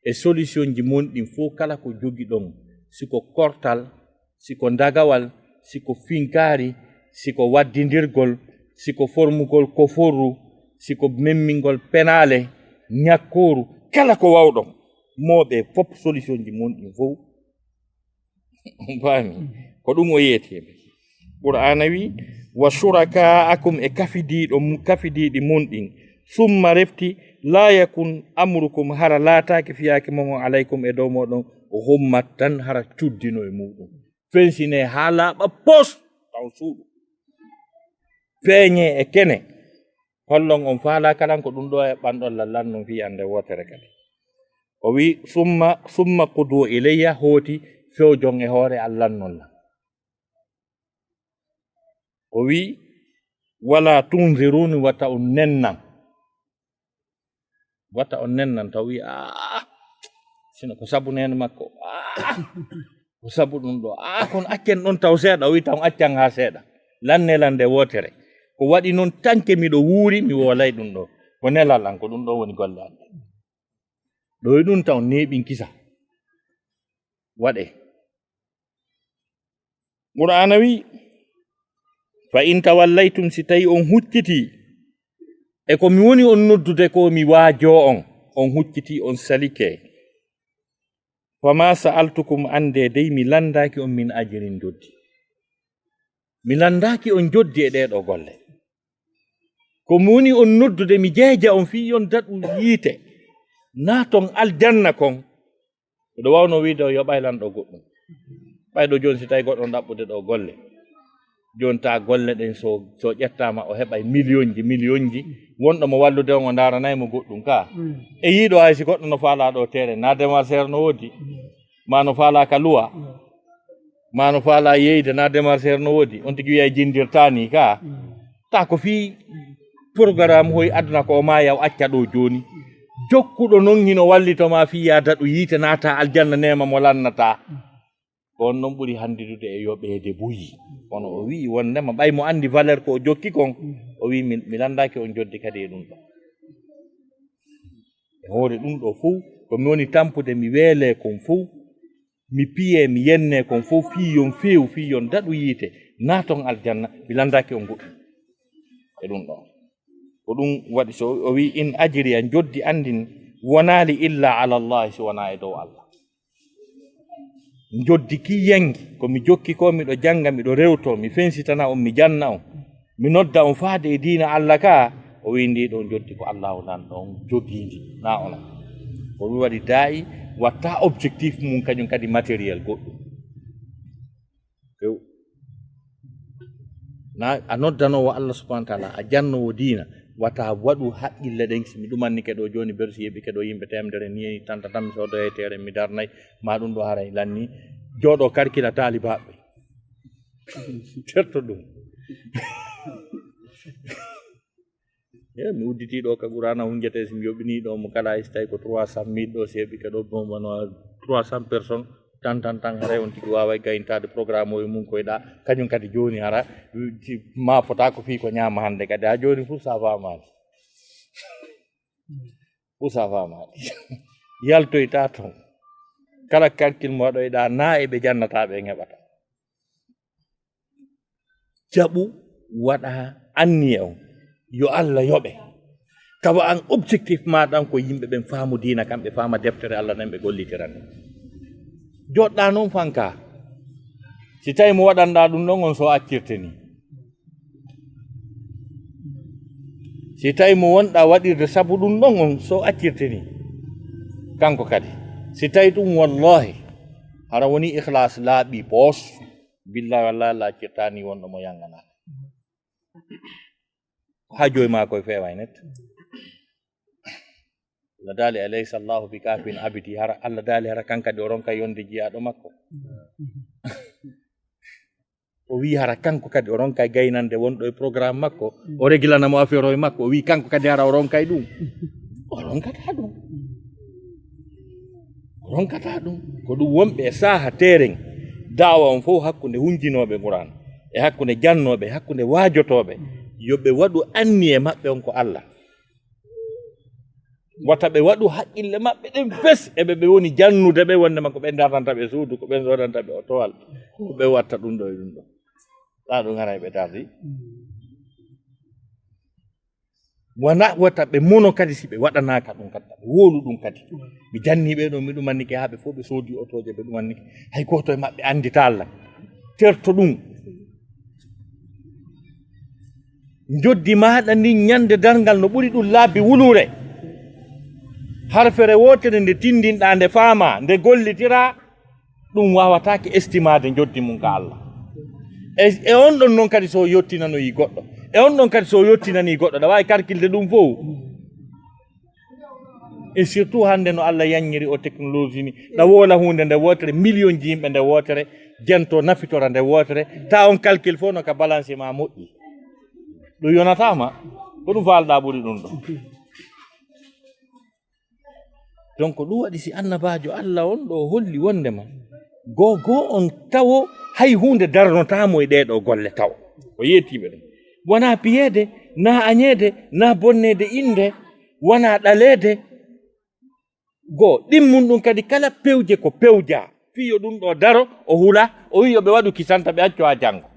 e solution ji mon ɗin fo kala ko jogi ɗon siko kortal siko dagawal siko finkari siko waddidirgol siko formugol koforu siko memmingol penale ñakkoru kala ko wawɗon moɓe fop solution ji mon ɗin fof fami ko ɗum o yeeteɓe qur'ana wi wa shurakaakum e kafidiɗi mon ɗin summa refti la yakun amrukum hara laataki fiyaki mon alaykum e dow moɗon hummat tan hara cuddino e muɗum fensine ha laaɓa pos taw suuɗu feeñe e kene hollon on faala kalan ko ɗum ɗo e ɓanɗon lallan non fi ande wotere kadi o wi summa qudu ilayya hooti fewjon e hoore Allah noon o wi wala tunziruni wata on nennan taw wi sino ko sabu nen makko ko sabu ɗum ɗo kon accen ɗon taw seeɗa o wi taw accan ha seeɗa lannelande wotere ko waɗi noon tanke miɗo wuuri mi wolay ɗum ɗo ko nelal an ko ɗum ɗo woni golle an ɗo e ɗum taw neeɓin kisa waɗe qur'ana wi fa in tawallaytum si tawi on hucciti e ko mi woni on noddude ko mi waajo on hucciti on salike fama sa'altukum ande dey mi landaki on min ajirin joddi mi landaki on joddi e ɗeɗo golle ko mi woni on noddude mi jeeja on fi on daɗu yiite naton aljanna kon ɗo wawno wiide o yo ɓaylanɗo goɗɗum ɓayɗo joni si tawi goɗɗon ɗaɓɓude ɗo golle joni ta golle ɗen so ƴettama o heɓay million ji wonɗo mo wallude on o daranaymo goɗɗum ka e yiiɗo hay si goɗɗo no faala ɗo tere na démarcher no woodi ma no faala ka luwa ma no faala yeyde na démarcher no woodi on tigi wiya jindirtani ka ta ko fi programme hoy aduna ko ma yaw acca ɗo joni jokkuɗo non hino wallitoma fi ya daɗu yiite naata aljanna nema mo lannata on noon ɓuri handidude e yoɓeede buyi kono o wi wondema ɓay mo andi valeur ko o jokki kon o wi mi landaki on joddi kadi e ɗum ɗo e hoore ɗum ɗo fof komi woni tampude mi weele kon fof mi piye mi yenne kon fof fiyon feew fiyon daɗu yiite naaton aljanna mi landaki on goɗɗum e ɗum ɗo ko ɗum waɗi so o wi in ajiri an joddi andin wonali illa ala llahi so wona e dow Allah joddi ki yangi ko mi jokki ko miɗo janga miɗo rewto mi fensitana on mi janna on mi nodda on faade e diina Allah ka o wi ndi ɗon joddi ko Allah o nan ɗon jogindi na ona ko wi waɗi daayi watta objectif mum kañum kadi matériel goɗɗum na a noddanowo Allah subhanahu wa taala a jannowo diina wata waɗu haqqille ɗen si mi ɗumanni keɗo joni bersi yeɓi keɗo yimɓe temedere ni tanta tan mi sodoyetere mi darnayi ma ɗum ɗo haray lanni jooɗo karkila taalibaɓe terto ɗum mi udditiɗo ka ɓurana hunjete somi yoɓiniɗo mo kala so tawi ko 300 000 ɗo seeɓi keɗo bombano 300 personnes tan haray on tigi wawa gayntade programme o mum koyɗa kañum kadi joni hara ma fota ko fi ko ñama hande kadi ha joni fuu sa famade yaltoyta toon kala calcul mo waɗoyɗa na eɓe jannataɓe heɓata jaɓu waɗa anniya on yo Allah yoɓe tawa an objectif maɗan ko yimɓe ɓen faamu dina kamɓe faama deftere Allah nan ɓe gollitiran joɗɗa noon fanka si tawi mo waɗanɗa ɗum ɗon on so accirte ni si tawi mo wonɗa waɗirde sabu ɗum ɗon on so accirte ni kanko kadi si tawi ɗum wallahi hara woni ikhlas laaɓi poos billahi wallahi Allah accirtani wonɗo mo yangana ha joyi ma koye feway net Allah daali alaysa Allahu bi kafin abidi hara Allah daali hara kankadi o ronka yonde jiyaɗo makko o wi hara kanko kadi o ronka gaynande wonɗo e programme makko o régulanamo affaire o e makko o wi kanko kadi hara o ronkay ɗum o ronkata ɗum ko ɗum wonɓe e saaha teren dawa on fof hakkude hunjinoɓe Qur'an e hakkude jannoɓe e hakkude waajotoɓe yoɓe waɗu anni e maɓɓe on ko Allah wata ɓe waɗu haqqille maɓɓe ɗen fes eɓe ɓe woni jannude ɓe wondema ko ɓe darnanta ɓe suudu ko ɓe sodanta ɓe o towal ko ɓe watta ɗum ɗo e ɗum ɗo ɗa ɗum haray ɓe tardi wona wata ɓe mono kadi si ɓe waɗanaka ɗum kadi ɓe wolu ɗum kadi mi janni ɓe ɗo mi ɗumannike ha ɓe fof ɓe soodi otoje ɓe ɗumannike hay goto e maɓɓe andita Allah terto ɗum joddi maɗa ni ñande dargal no ɓuri ɗum laabbi wulure harfere wotere nde tindinɗa nde faama nde gollitira ɗum wawatake estimade joddi mum ka Allah e on ɗon noon kadi so yottinanoyi goɗɗo e on ɗon kadi so yottinani goɗɗo ɗa wawi calculde ɗum fof et surtout hande no Allah yanñiri o technologie ni ɗa woola hunde nde wotere million ji yimɓe nde wotere jento nafitora nde wotere ta on calcul fof no ka balance ma moƴƴi ɗum yonatama ko ɗum falɗa ɓuri ɗum ɗo donc ɗum waɗi si annabajo Allah on ɗo holli wondema go on tawo hay hunde darnotamo e ɗeɗo golle taw o yettiɓe ɗum wona piyede na añede na bonnede inde wona ɗalede go ɗimmum ɗum kadi kala pewje ko pewja fiyo ɗum ɗo daro o hula o wi yoɓe waɗu kisanta ɓe acco ha janggo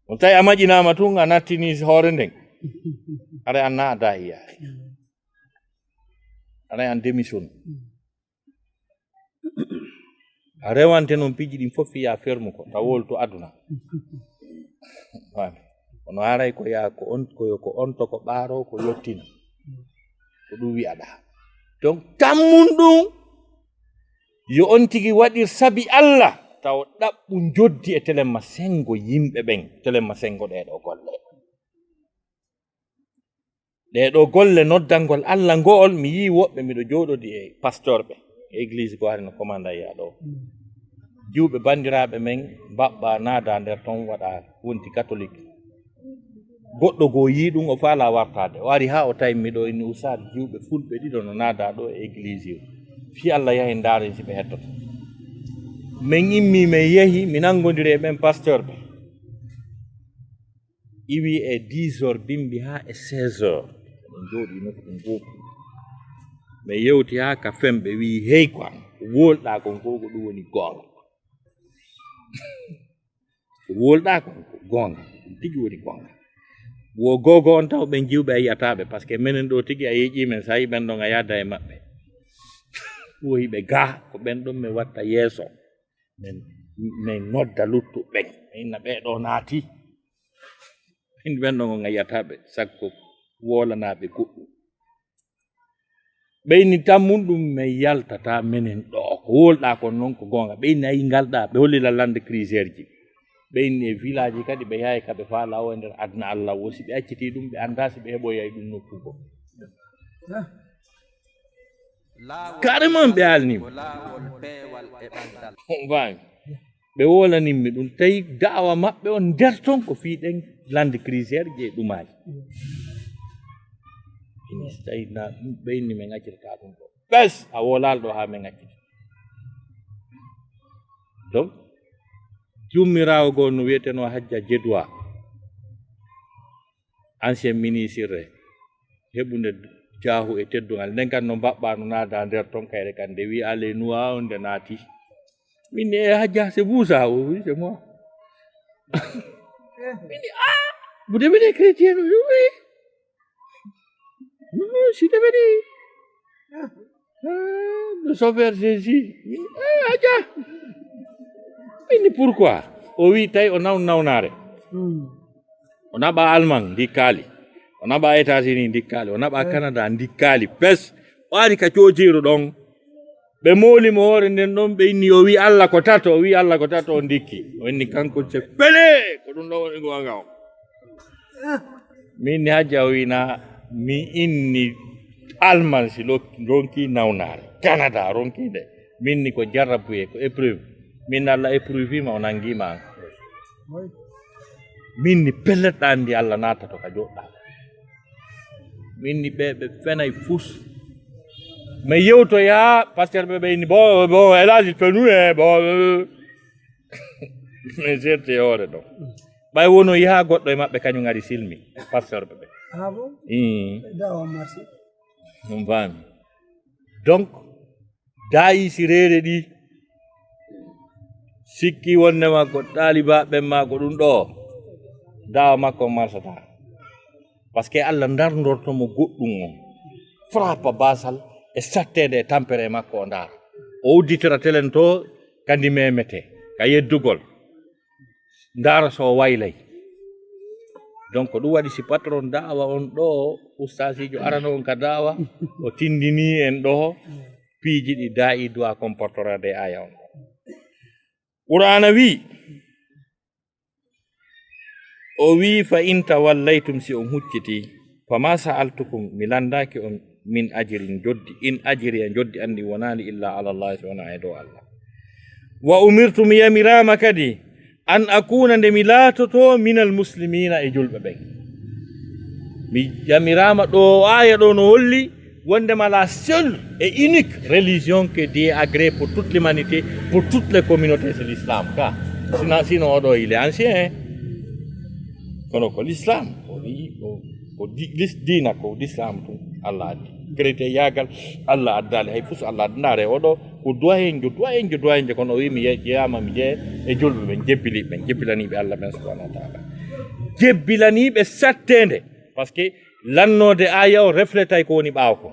on tawi a maƴinama tun a nattini hoore nden aɗa an na a dahiyaare aɗa an démission a rewante noon piji ɗin fof fiya ferme ko taw wolto aduna ono haray ko yaa ko on to ko ɓaaro ko yottina ko ɗum wi'aɗa donc tammum ɗum yo on tigi waɗir sabi Allah taw ɗaɓɓum joddi e telemma sengo yimɓe ɓen telemma sengo ɗeɗo golle ɗeɗo golle noddangol Allah ngo'ol mi yi woɓɓe miɗo jooɗodi e pasteur ɓe église ko hari no commanda yiya ɗo juuɓe bandiraɓe men mbaɓɓa naada nder ton waɗa wonti catholique goɗɗo go yi ɗum o faala wartade o ari ha o tawi miɗo inni Oustaz juuɓe fulɓe ɗiɗo no naada ɗo e église o fi Allah yahi ndaaren si ɓe hettoto min immi min yehi mi nangodiri e ɓen pasteur ɓe iwi e 10 heures bimbi ha e 16 heures en jooɗi nokku gooku ɓe yewti ha ka femɓe wi hey quoi wolɗa kon ko ɗum woni goonga wolɗa kon ko goonga ɗum tigi woni goonga wo gogo on taw ɓen jiwɓe a yiyataɓe par ce que minen ɗo tigi a yeeƴimen sa yi ɓen ɗon a yadda e maɓɓe woyiɓe ga ko ɓen ɗon mi watta yeeso min nodda luttuɓen inna ɓeɗo naati ɓen ɗon on a yiyataɓe sakko wolanaɓe goɗɗum ɓeyni tammun ɗum mi yaltata menen ɗo ko wolɗa kon noon ko gonga ɓeyni ayi ngalɗa ɓe hollila lande crisére ji ɓeyni e village ji kadi ɓe yahay kaɓe faala o e nder adna Allah wosi ɓe acciti ɗum ɓe anda si ɓe heɓoyay ɗum nokkugo carrément ɓe alnima fami ɓe wolanimmi ɗum tawi da'awa maɓɓe on nder ton ko fiiɗen lande crisére je ɗumaji so tawi na ɗum ɓeyni min accirta ɗum ɗo ɓes a wolal ɗo ha min accita donc jummirawo goo no wiyeteno hajja jedwa ancien ministre heɓude jaahu e teddugal nden kan no mbaɓɓa no naada nder ton kayre kan nde wi allez nuwa on nde naati min e hajja c'est vous ça oui c'est moi min dit ah vous devenez chrétien oui si devenez le sauveur Jésus hajja min dit pourquoi o wi tawi o nawnare o naɓa Allemagne ndi kaali o naɓa États-Unis ndikkali o naɓa Canada ndikkali pes o ari ka coociru ɗon ɓe molimo hoore nden ɗon ɓe inni o wi Allah ko tato o wi Allah ko tato o ndikki o inni kanko se pele ko ɗum ɗo woni gonga o min ni hajja o wina mi inni Allemagne si ronki nawnare Canada ronkide min ni ko jarrabuye ko épreuve min Allah éprouvima o nangima an min ni pelletɗa andi Allah natato ka joɗɗa min ni ɓe fenay fus mais yewtoya pasteur ɓe ɓeyni bon hélas il fait nous bon mais jerte hoore ɗo ɓay wono yaha goɗɗo e maɓɓe kañum ari silmi pasteur ɓe ɓe ɗum fami donc dayi si reere ɗi sikki wonnema ko ɗalibaɓe ma ko ɗum ɗo dawa makko marsata par ce que Allah darndortomo goɗɗum on frappa basal e sattede e tampere makko o ndaara o udditira telen to kandi memete ka yeddugol ndaara so waylay donc ɗum waɗi si patron da'awa on ɗo oustasijo arano on ka da'awa o tindini en ɗo piiji ɗi da'i doit comportorade aya on ɗo qur'ana wi o wi fa in tawallaytum si on hucciti fama sa'altukum mi landaki on min ajirin joddi in ajiri en joddi andi wonani illa ala Allah so wona e dow Allah wa umirtu mi yamirama kadi an akuna nde mi laatoto minal muslimina e julɓe ɓen mi yamirama ɗo aya ɗo no holli wondema la seule et unique religion que Dieu agrée pour toute l'humanité pour toutes les communautés c'est l'islam ka sinon oɗo il est ancien kono ko l'islam ko dina ko l'islam tum Allah addi chrétien yagal Allah addali hay fus Allah addare oɗo ko doyen kono o wi mi yeyama mi jee e julɓe ɓen jebbilaniɓe Allah ɓen subhanahu wa taala jebbilaniɓe sattede par ce que lannode aya o reflétay ko woni ɓaaw ko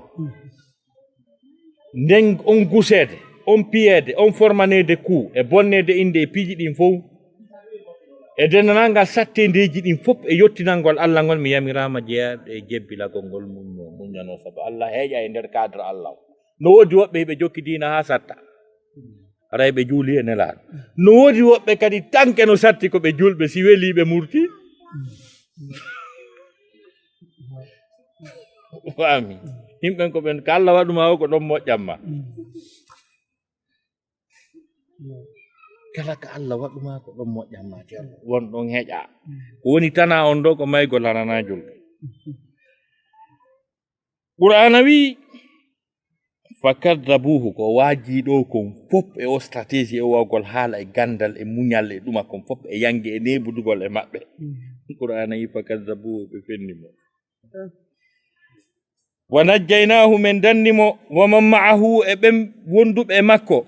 nden on gusede on piyede on formanede coup e bonnede inde e piiji ɗin fof e dennanangal sattedeji ɗin fof e yottinalngol Allah ngol mi yamirama jeeyaɓe e jebbilagol ngol muñano saabu Allah heeƴa e nder cadre Allah o no woodi woɓɓe heɓe jokki diina ha satta aray ɓe juuli e nelaɗo no woodi woɓɓe kadi tanke no satti ko ɓe julɓe si weliɓe murti fami yimɓen ko ɓen ko Allah waɗuma o ko ɗon moƴƴamma kala ko Allah waɗuma ko ɗon moƴƴamma ceerno won ɗon heeƴa ko woni tana on ɗo ko maygol hanana julɓe qur'ana wi fakadabuhu ko waaji ɗo kon fof e o stratégie e wawgol haala e gandal e muñal e ɗuma kon fof e yangue e nebudugol e maɓɓe qur'ana wi fakadabuhu ɓe fennimo wa najjaynahu men dannimo wa man ma'ahu e ɓen wonduɓe e makko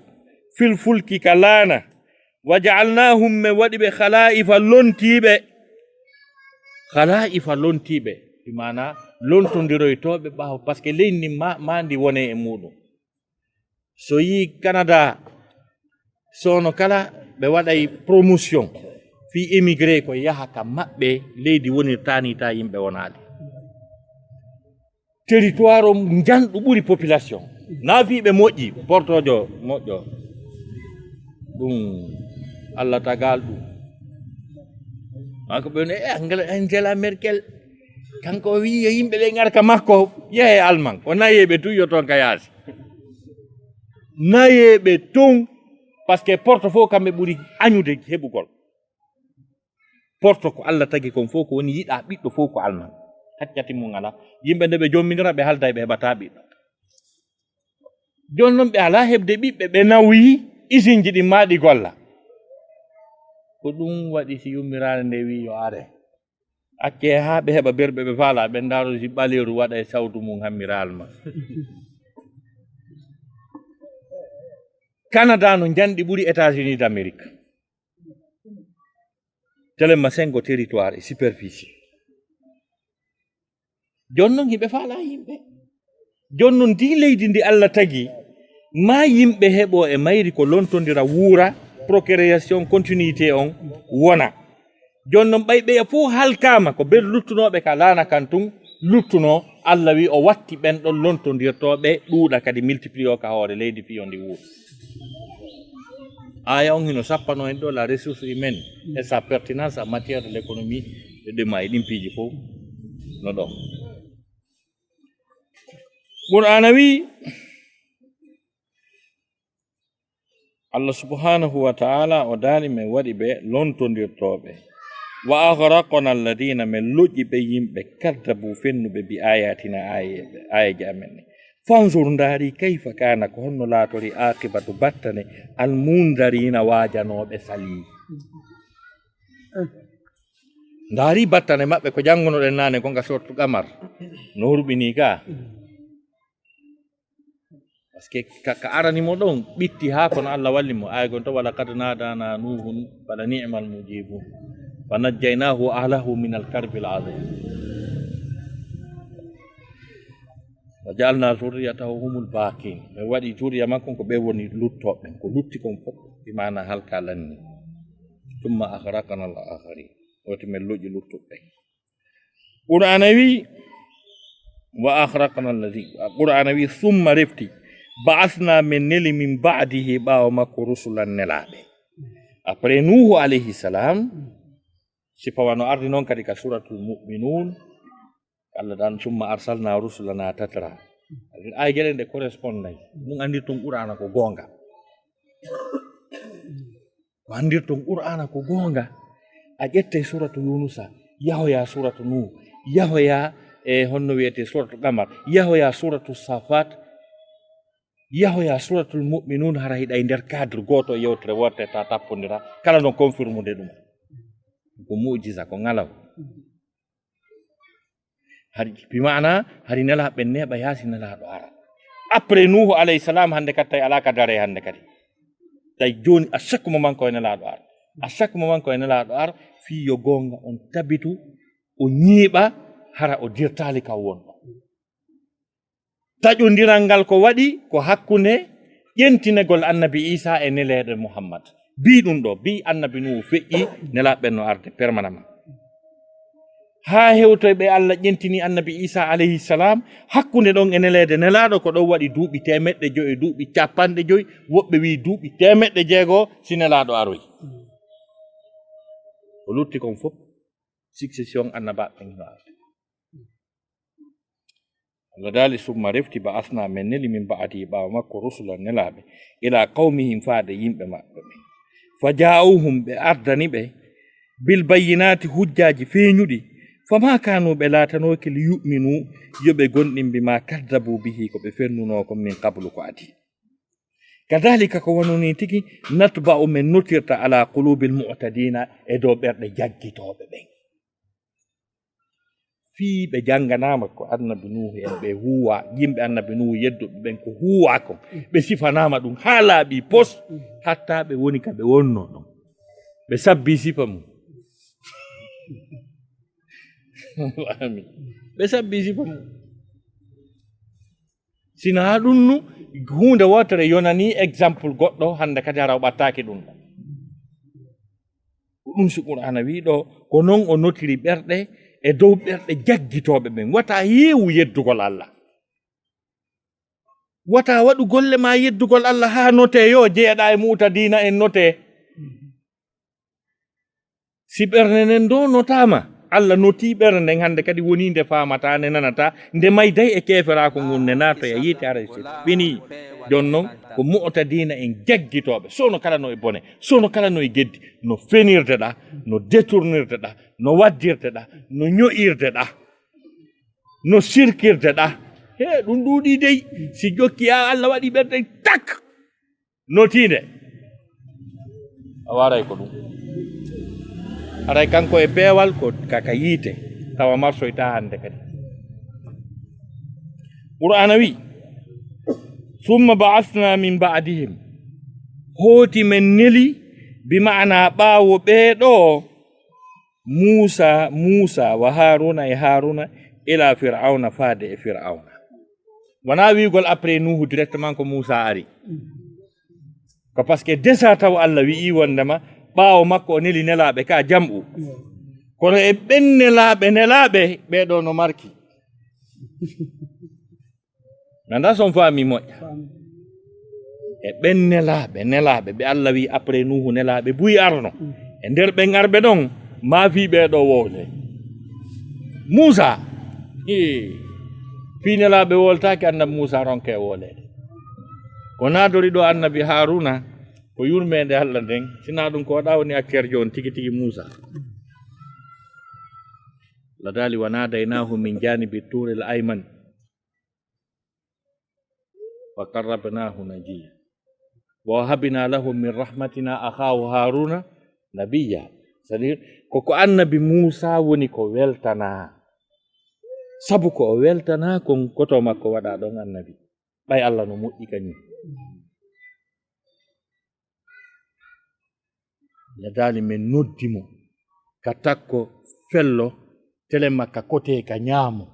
fil fulki ka laana wa ja'alnahum me waɗi ɓe khala'ifa lontiɓe imana lontodiroytoɓe ɓaawo par ce que leydi mandi wone e muɗum so yi Canada sono kala ɓe waɗay promotion fi émigré ko yaha ka maɓɓe leydi woni tanita yimɓe wonaɗe territoire o janɗu ɓuri population naafiɓe moƴƴi portojo moƴƴo ɗum Allah tagal ɗum mako ɓe Angela Merkel kanko wi yimɓe ɓe garka makko yehe Allemagne o nayeɓe tuyo toon ka yaasi nayeɓe ton par ce que porte fof kamɓe ɓuuri añude heɓugol porte ko Allah tagi kon fof ko woni yiɗa ɓiɗɗo fof ko Allemagne haccati mum ala yimɓe nde ɓe jommidira ɓe halda ɓe heɓata ɓiɗɗo joni noon ɓe ala heɓde ɓiɓɓe ɓe nawi usine ji ɗi maaɗi golla ko ɗum waɗi si yummirade nde wi yo are acce ha ɓe heɓa berɓe ɓe faala ɓe ndaro si ɓaleeru waɗa e sawdu mum hammiral ma Canada no janɗi ɓuri États-Unis d'Amérique telema 5 territoire e superficie joni noon hiɓe faala yimɓe joni noon ndi leydi ndi Allah tagi ma yimɓe heɓo e mayri ko lontodira wuura procréation continuité on wona joni noon ɓayɓeya fof halkama ko ɓen luttunoɓe ka laana kan tun luttuno Allah wi o watti ɓen ɗon lontodirtoɓe ɗuuɗa kadi multiplié o ka hoore leydi fiyo ndi wuura aya on hino sappano en ɗo la ressource humaine et sa pertinence en matière de l'économie e ɗema e ɗin piiji fof no ɗon Qur'ana wi Allah subhanahu wa ta'ala o daali men waɗi ɓe lontodirtoɓe wa aghraqna alladina men loƴƴi ɓe yimɓe kaddabu fennuɓe bi ayatina ayaji amen ne fanzur ndaari kayfa kana ko honno laatori aqibatu battane almundarina wajanoɓe sali ndaari battane maɓɓe ko janngunoɗen nane ko nga sortu qamar no hurɓini ka par ce que ka aranimo ɗon ɓitti ha kono Allah walli mo ay gon to wala kad nadana nuhun fala ni'mal mujibun wa najjaynahu ahlahu min al-karbi al-azim wa ja'alna zurriyatahu humul baqin ɓe waɗi zuriya makko ko ɓe woni luttoɓe ko lutti kon fof bi mana halka lanni thumma aghraqna al-akharin woti men loƴƴi luttuɓe Qur'ana wi wa aghraqna alladhi Qur'ana wi thumma refti ba'athna min neli min ba'dihi ɓaawo makko rusulan nelaɓe après Nuhu alayhi salam si pawano ardi noon kadi ka suratul mu'minun Allah dan summa arsalna rusulana tatra ay gele nde correspondance ɗum andirton Qur'ana ko gonga ko andirton Qur'ana ko gonga a ƴette suratu Yunusa yahoya suratu Nuh yahoya e honno wiyete suratu Qamar yahoya suratu Safat yahoya suratul mu'minun hara hiɗa e nder cadre goto yewtere worte ta tappodira kala no confirme de ɗum ko mu'jiza ko ngalaw hari bi maana hari nelaɓe neeɓa yaasi nelaɗo ara après Nuhu alayhi salam hande kadi tawi ala ka dare hande kadi tawi joni à chaque moment ko e nelaɗo ara à chaque moment ko e nelaɗo ara fi yo gonga on tabitu o ñiiɓa hara o dirtali kam wonɗo taƴodiral ngal ko waɗi ko hakkunde ƴentinegol annabi Isa e neleɗo Muhammad bi ɗum ɗo bi annabi Nuhu feƴƴi nelaɓe no arde permanamment ha hewtoy ɓe Allah ƴentini annabi Isa alayhi salam hakkunde ɗon e neleede nelaɗo ko ɗon waɗi duuɓi 100 duuɓi 50 woɓɓe wi duuɓi 100 si nelaɗo aroy o lutti kon fof succession annabaɓe no arde Allah daali summa refti ba asna men neli min ba'di ɓaawo makko rusula nelaɓe ila qawmihim faade yimɓe maɓɓe ɓe fa ja'uhum ɓe ardani ɓe bil bayyinati hujjaji feeñuɗi fama kanu ɓe laatanoki li yu'minu yoɓe gonɗin bima kaddabu bihi ko ɓe fennuno ko min qablu ko adi kadhalika ko wononi tigi natba'u men notirta ala qulubil mu'tadina e dow ɓerɗe jaggitoɓe ɓen fii ɓe jannganama ko annabi Nuhu en ɓe huwa yimɓe annabi Nuhu yedduɓe ɓen ko huwa ko ɓe sifanama ɗum ha laaɓi pos hatta ɓe woni ka ɓe wonno ɗon ɓe sabbi sifa mum ɓe sabbi sifa mum sina ha ɗum nu hunde wotere yonani exemple goɗɗo hande kadi hara o ɓattaki ɗum ɗo ɗum si Qur'ana wi ɗo ko noon o notiri ɓerɗe e dow ɓerɗe jaggitoɓe ɓen wata yeewu yeddugol Allah wata waɗu golle ma yeddugol Allah ha note yo jeeɗa e muuta diina en note si ɓernde nden do notama Allah noti ɓernde nden hande kadi woni nde famata nde nanata nde mayday e keferako ngun ne nato e yiite ara fini jonnon ko mu'ta diina en jaggitoɓe sono kala no e bone sono kala no e geddi no fenirdeɗa no détournirdeɗa no waddirdeɗa no ño'irdeɗa no sirkirdeɗa he ɗum ɗuuɗi dey si jokki Allah waɗi ɓerɗe tak notinde a waray ko ɗum aray kanko e peewal ko kaka yiite tawa marsoyta hande kadi qur'ana wi summa ba'athna min ba'dihim hooti men neli bi ma'ana ɓaawo ɓeeɗo Musa wa Haruna e Haruna ila fir'auna faade e fir'auna wana wiigol après Nuhu directement ko Musa ari ko parce que déjà taw Allah wi'i wondema ɓaawo makko o neli nelaaɓe ka jam'u kono e ɓen nelaaɓe ɓeeɗo no marki nanda son faami moƴƴa e ɓen nelaaɓe ɓe Allah wi après Nuhu nelaaɓe buyi arno e nder ɓen arɓe ɗon maafi ɓeeɗo wowle Musa fi nelaaɓe woltaki annabi Musa ronke wolede ko naadori ɗo annabi Haruna ko yurmede Allah nden sina ɗum ko waɗa woni acteur joni tigi tigi Musa ladali wa nadaynahu min janibi turil ayman wa qarrabnahu najiya wa wahabna lahu min rahmatina akhahu Haruna nabiyya c'est-à-dire koko annabi Musa woni ko weltana sabu ko o weltana kon koto makko waɗa ɗon annabi ɓay Allah no moƴƴi kañum yadali men noddimo ka takko fello tele makka kote ka ñaamo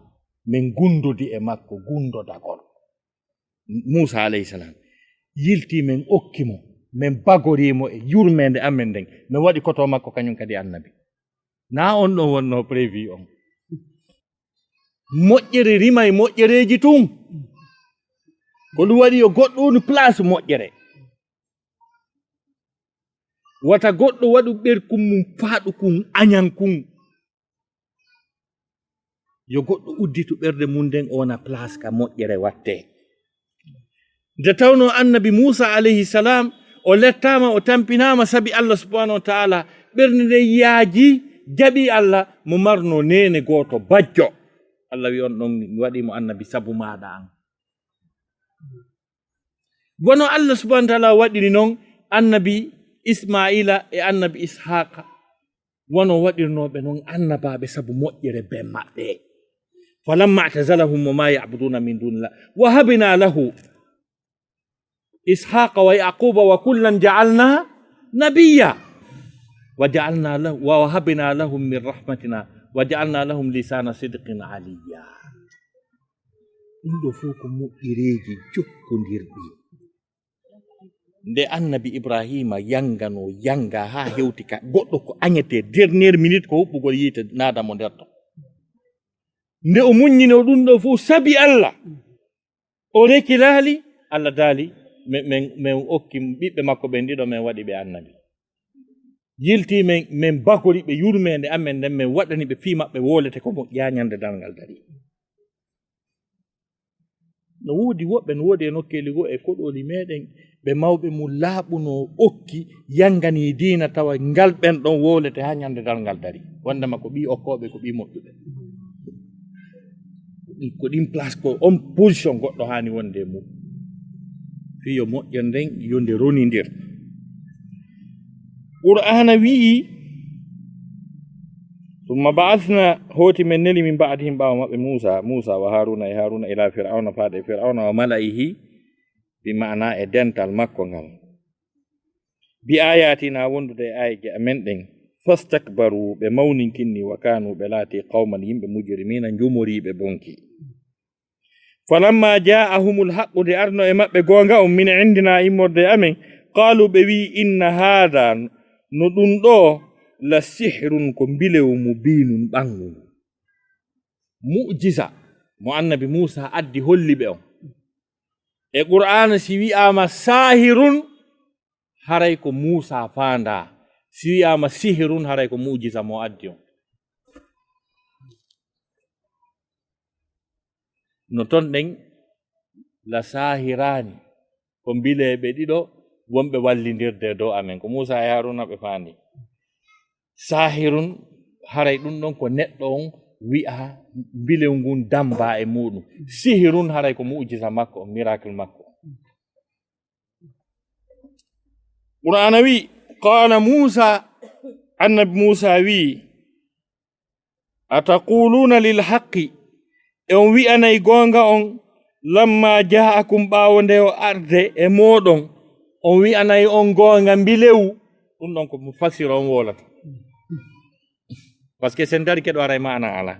min gundodi e makko gundodagol Musa alayhi salam yilti men okkimo min bagorimo e yurmede amen nden min waɗi koto makko kañum kadi annabi na on ɗon wonno prévu on moƴƴere rima e moƴƴereji tun ko ɗum waɗi yo goɗɗo woni place moƴƴere wata goɗɗo waɗu ɓerkum mum faaɗu kun añan kun yo goɗɗo udditu ɓerde mum nden ona place ka moƴƴere watte nde tawno annabi Musa alayhi salam o lettama o tampinama sabi Allah subhanahu wa ta'ala ɓerde nde yaaji jaɓi Allah mo marno nene goto bajjo Allah wi on ɗon waɗimo annabi sabu maɗa an bono Allah subhanahu wa ta'ala waɗiri noon annabi Ismaila e annabi Ishaqa wono waɗirnoɓe noon annabaɓe sabu moƴƴere be maɓɓe falamma atazalahum wama ya'buduna min dunillah wa habna lahu Ishaqa wa Yaquba wa kullan ja'alna nabiyya wa ja'alna lahu wa wahabna lahum min rahmatina wa ja'alna lahum lisana sidqin aliyya ɗum ɗo fof ko moƴƴereji jokkodirɗi nde annabi Ibrahima yanga ha hewti ka goɗɗo ko añete dernière minute ko huɓɓugol yiite naadamo nder to nde o muññino ɗum ɗo fof sabi Allah o reki laali Allah daali min okki ɓiɓɓe makko ɓen ɗiɗo min waɗi ɓe annabi yilti min bakori ɓe yurmede amen nden min waɗani ɓe fii maɓɓe wolete ko mo ƴañande dalngal dari no woodi woɓɓe no woodi e nokkeli go e koɗoli meɗen ɓe mawɓe mum laaɓuno okki yangani diina tawa ngal ɓen ɗon wolete ha ñande dalngal dari wondema ko ɓi okkoɓe ko ɓi moƴƴuɓe ko ɗin place ko on position goɗɗo hani wonde e mum fi yo moƴƴere nden yonde ronidir qur'ana wi'i ثم بعثنا هوتي من نلي من بعدهم باو موسى وهارون هارون إلى فرعون فاد فرعون وملئه بمعنى دنتال مكونغال بآياتنا وندد آية أمندين فاستكبروا بمون كني وكانوا بلاتي قوما بمجرمين جمري ببونكي فلما جاءهم الحق دي أرنو إما بغونغا من عندنا إمور دي أمين قالوا بوي إن هذا ندندو la sihrun ko bilewu mubinun ɓangu mu'jiza mo annabi Musa addi holli ɓe on e qur'ana si wi'ama sahirun haray ko Musa fanda si wi'ama sihirun haray ko mujiza mo addi on no ton ɗen la sahirani ko bileɓe ɗiɗo wonɓe wallidirde dow amen ko Musa e Haruna ɓe fandi sahirun haray ɗum ɗon ko neɗɗo on wi'a bilew ngun damba e muɗum sihirun haray ko mujiza makko miracle makko qur'ana wi qala Musa annabi Musa wi ataquluna lil haqqi e on wi'anay gonga on lamma ja'akum ɓawo nde o arde e moɗon on wi'anay on gonga bilew ɗum ɗon ko mufassira on wolata parce que sen dari keɗo aray mana ala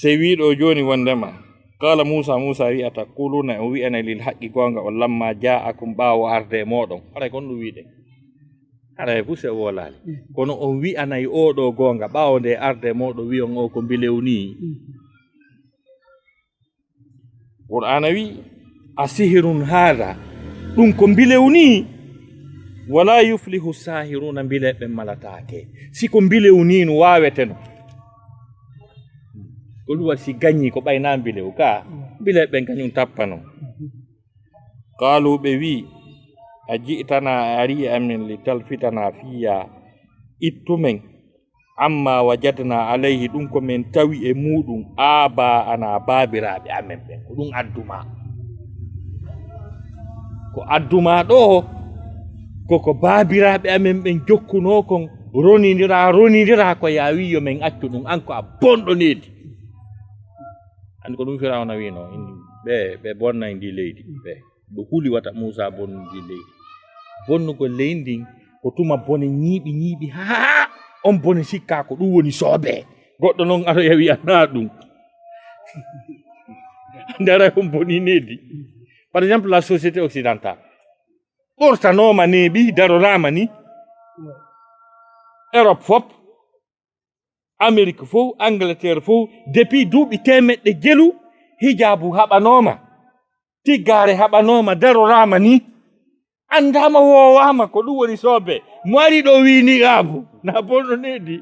sey wiɗo joni wondema qala Musa wi ataquluna o wi'anay lil haqqi gonga on lamma ja'akum ɓawo arde e moɗon aray kon ɗum wiɗe aray fu se wolali kono on wi'anay oɗo gonga ɓawo nde arde e moɗo wi'on o ko bilew ni qur'ana wi asihirun hada ɗum ko bilew ni wala yuflihu sahiruna bileɓe malatake si ko bilew ni no waweteno ko ɗum waɗi si gañi ko ɓayna bilew ka bileɓe kañum tappano qalu ɓe wi a ji'tana ari amin li talfitana fiya ittumen amma wajadna alayhi ɗum ko min tawi e muɗum aba ana babiraɓe amen ɓen ko ɗum adduma ɗo koko babiraɓe amen ɓen jokkuno kon ronidira ko ya wiyo men accu ɗum an ko a bonɗo nedi andi ko ɗum Firawna wino ɓe bonnay ndi leydi ɓe huli wata Musa bonnu ndi leydi bonnugo leydi ndin ko tuma bone ñiiɓi ha on bone sikka ko ɗum woni soobe goɗɗo noon aɗo yawi ana ɗum ndara on boni nedi par exemple la société occidentale ɓortanoma neeɓi darorama ni Europe fop Amérique fof Angleterre fof depuis duuɓi temeɗɗe jelu hijabu haɓanoma tiggare haɓanoma darorama ni andama wowama ko ɗum woni soobe mo ari ɗo wi niqabu na bonɗo nedi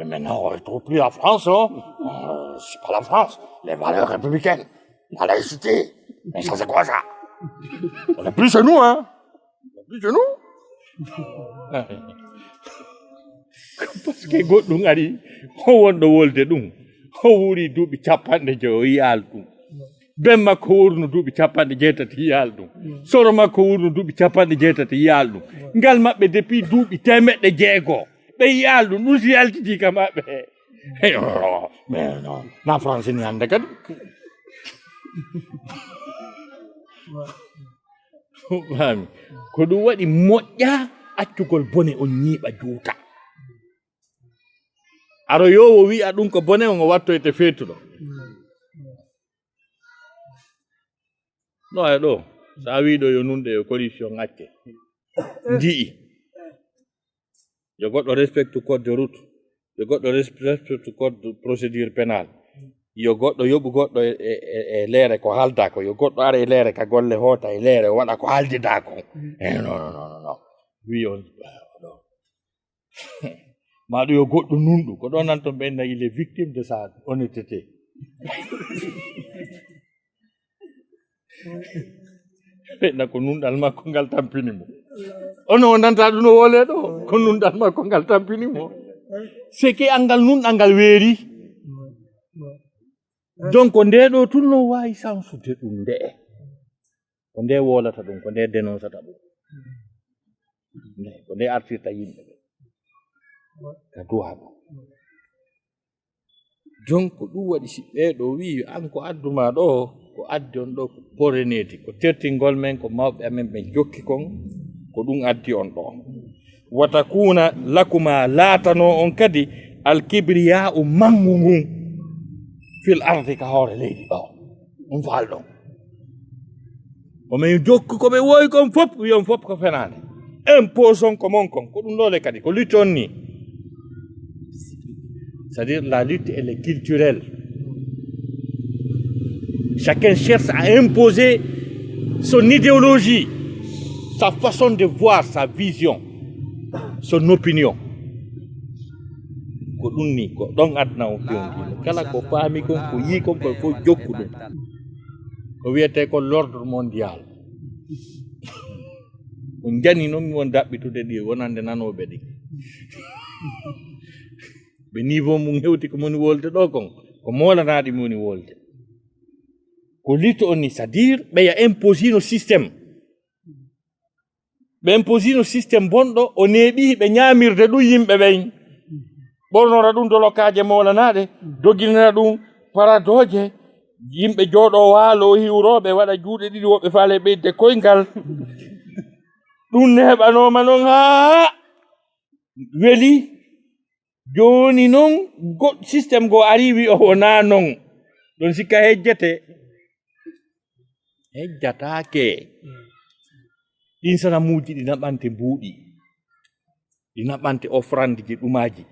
Maintenant, on retrouve plus la France, hein. C'est pas la France. Les valeurs républicaines, la laïcité. Mais ça, c'est quoi ça? On n'est plus chez nous, hein. On n'est plus chez nous. Parce que goɗɗum ari o wonɗo wolde ɗum o wuri duuɓi capanɗe joyi o yiyal ɗum ben makko wurno duuɓi capanɗe jeetati yiyal ɗum soro makko wurno duuɓi capanɗe jeetati yiyal ɗum ngal maɓɓe depuis duuɓi temeɗɗe jeegoo ɓe yiyal ɗum ɗum si yaltiti ka maɓɓe Mais non, la France ni hande kadi. Fami ko ɗum waɗi moƴƴa accugol bone on ñiiɓa juuta aro yowo wi'a ɗum ko bone on o wattoyte feetuɗo no e ɗo sa wiɗo yo nunɗe yo corruption acce ndi'i yo goɗɗo respecte code de route yo goɗɗo respecte code de procédure pénale yo goɗɗo yoɓu goɗɗo e leere ko halda ko yo goɗɗo ara e leere ka golle hoota e leere waɗa ko haaldida ko non wi on maɗo yo goɗɗo nunɗu ko ɗon nan ton ɓenna il est victime de sa honnêteté ɓenna ko nunɗal makko ngal tampini mo ono o nanta ɗum no wole ɗo ko nunɗal makko ngal tampini mo c'est que angal nunɗal ngal weeri donc nde ɗo tun no wawi sansude ɗum nde ko nde wolata ɗum ko nde dénoncata ɗum ko nde artirta yimɓe ɓe ka duwa ɗum donc ɗum waɗi si ɓeeɗo wi an ko adduma ɗo ko addi on ɗo ko porenedi ko tertingol men ko mawɓe amen ɓe jokki kon ko ɗum addi on ɗo watakuna lakuma laatano on kadi alkibriya o mangu ngun fil ardi ka hoore leydi ɗo on faal ɗon omin jokki koɓe woyi kon fop wiyon fop ko fenade impose on ko mon kon ko ɗum ɗole kadi ko lutte on ni C'est-à-dire la lutte, elle est culturelle. Chacun cherche à imposer son idéologie, sa façon de voir, sa vision, son opinion. Ko ɗum ni ko ɗon adna o fewndino kala ko faami kon ko yii kon koye fof jokku ɗum ko wiyete ko l'ordre mondial ko jani noon mi won daɓɓitude ɗi wonande nanoɓe ɗi ɓe niveau mum hewti ko moni wolde ɗo kon ko molanaɗi moni wolde ko lito on ni c'est à dire ɓeya imposino systéme ɓe imposino systéme bonɗo o neeɓi ɓe ñamirde ɗum yimɓe ɓen ɓornora ɗum dolokaje molanaɗe doginana ɗum paradoje yimɓe jooɗo waalo hiwroɓe waɗa juuɗe ɗiɗi woɓɓe faale ɓeyde koyngal ɗum neɓanoma noon haa weli joni noon systéme go ari wi o wona noon ɗon sikka hejjatake ɗin sanamuji ɗi naɓante mbuuɗi ɗi naɓante offrande ji ɗumaji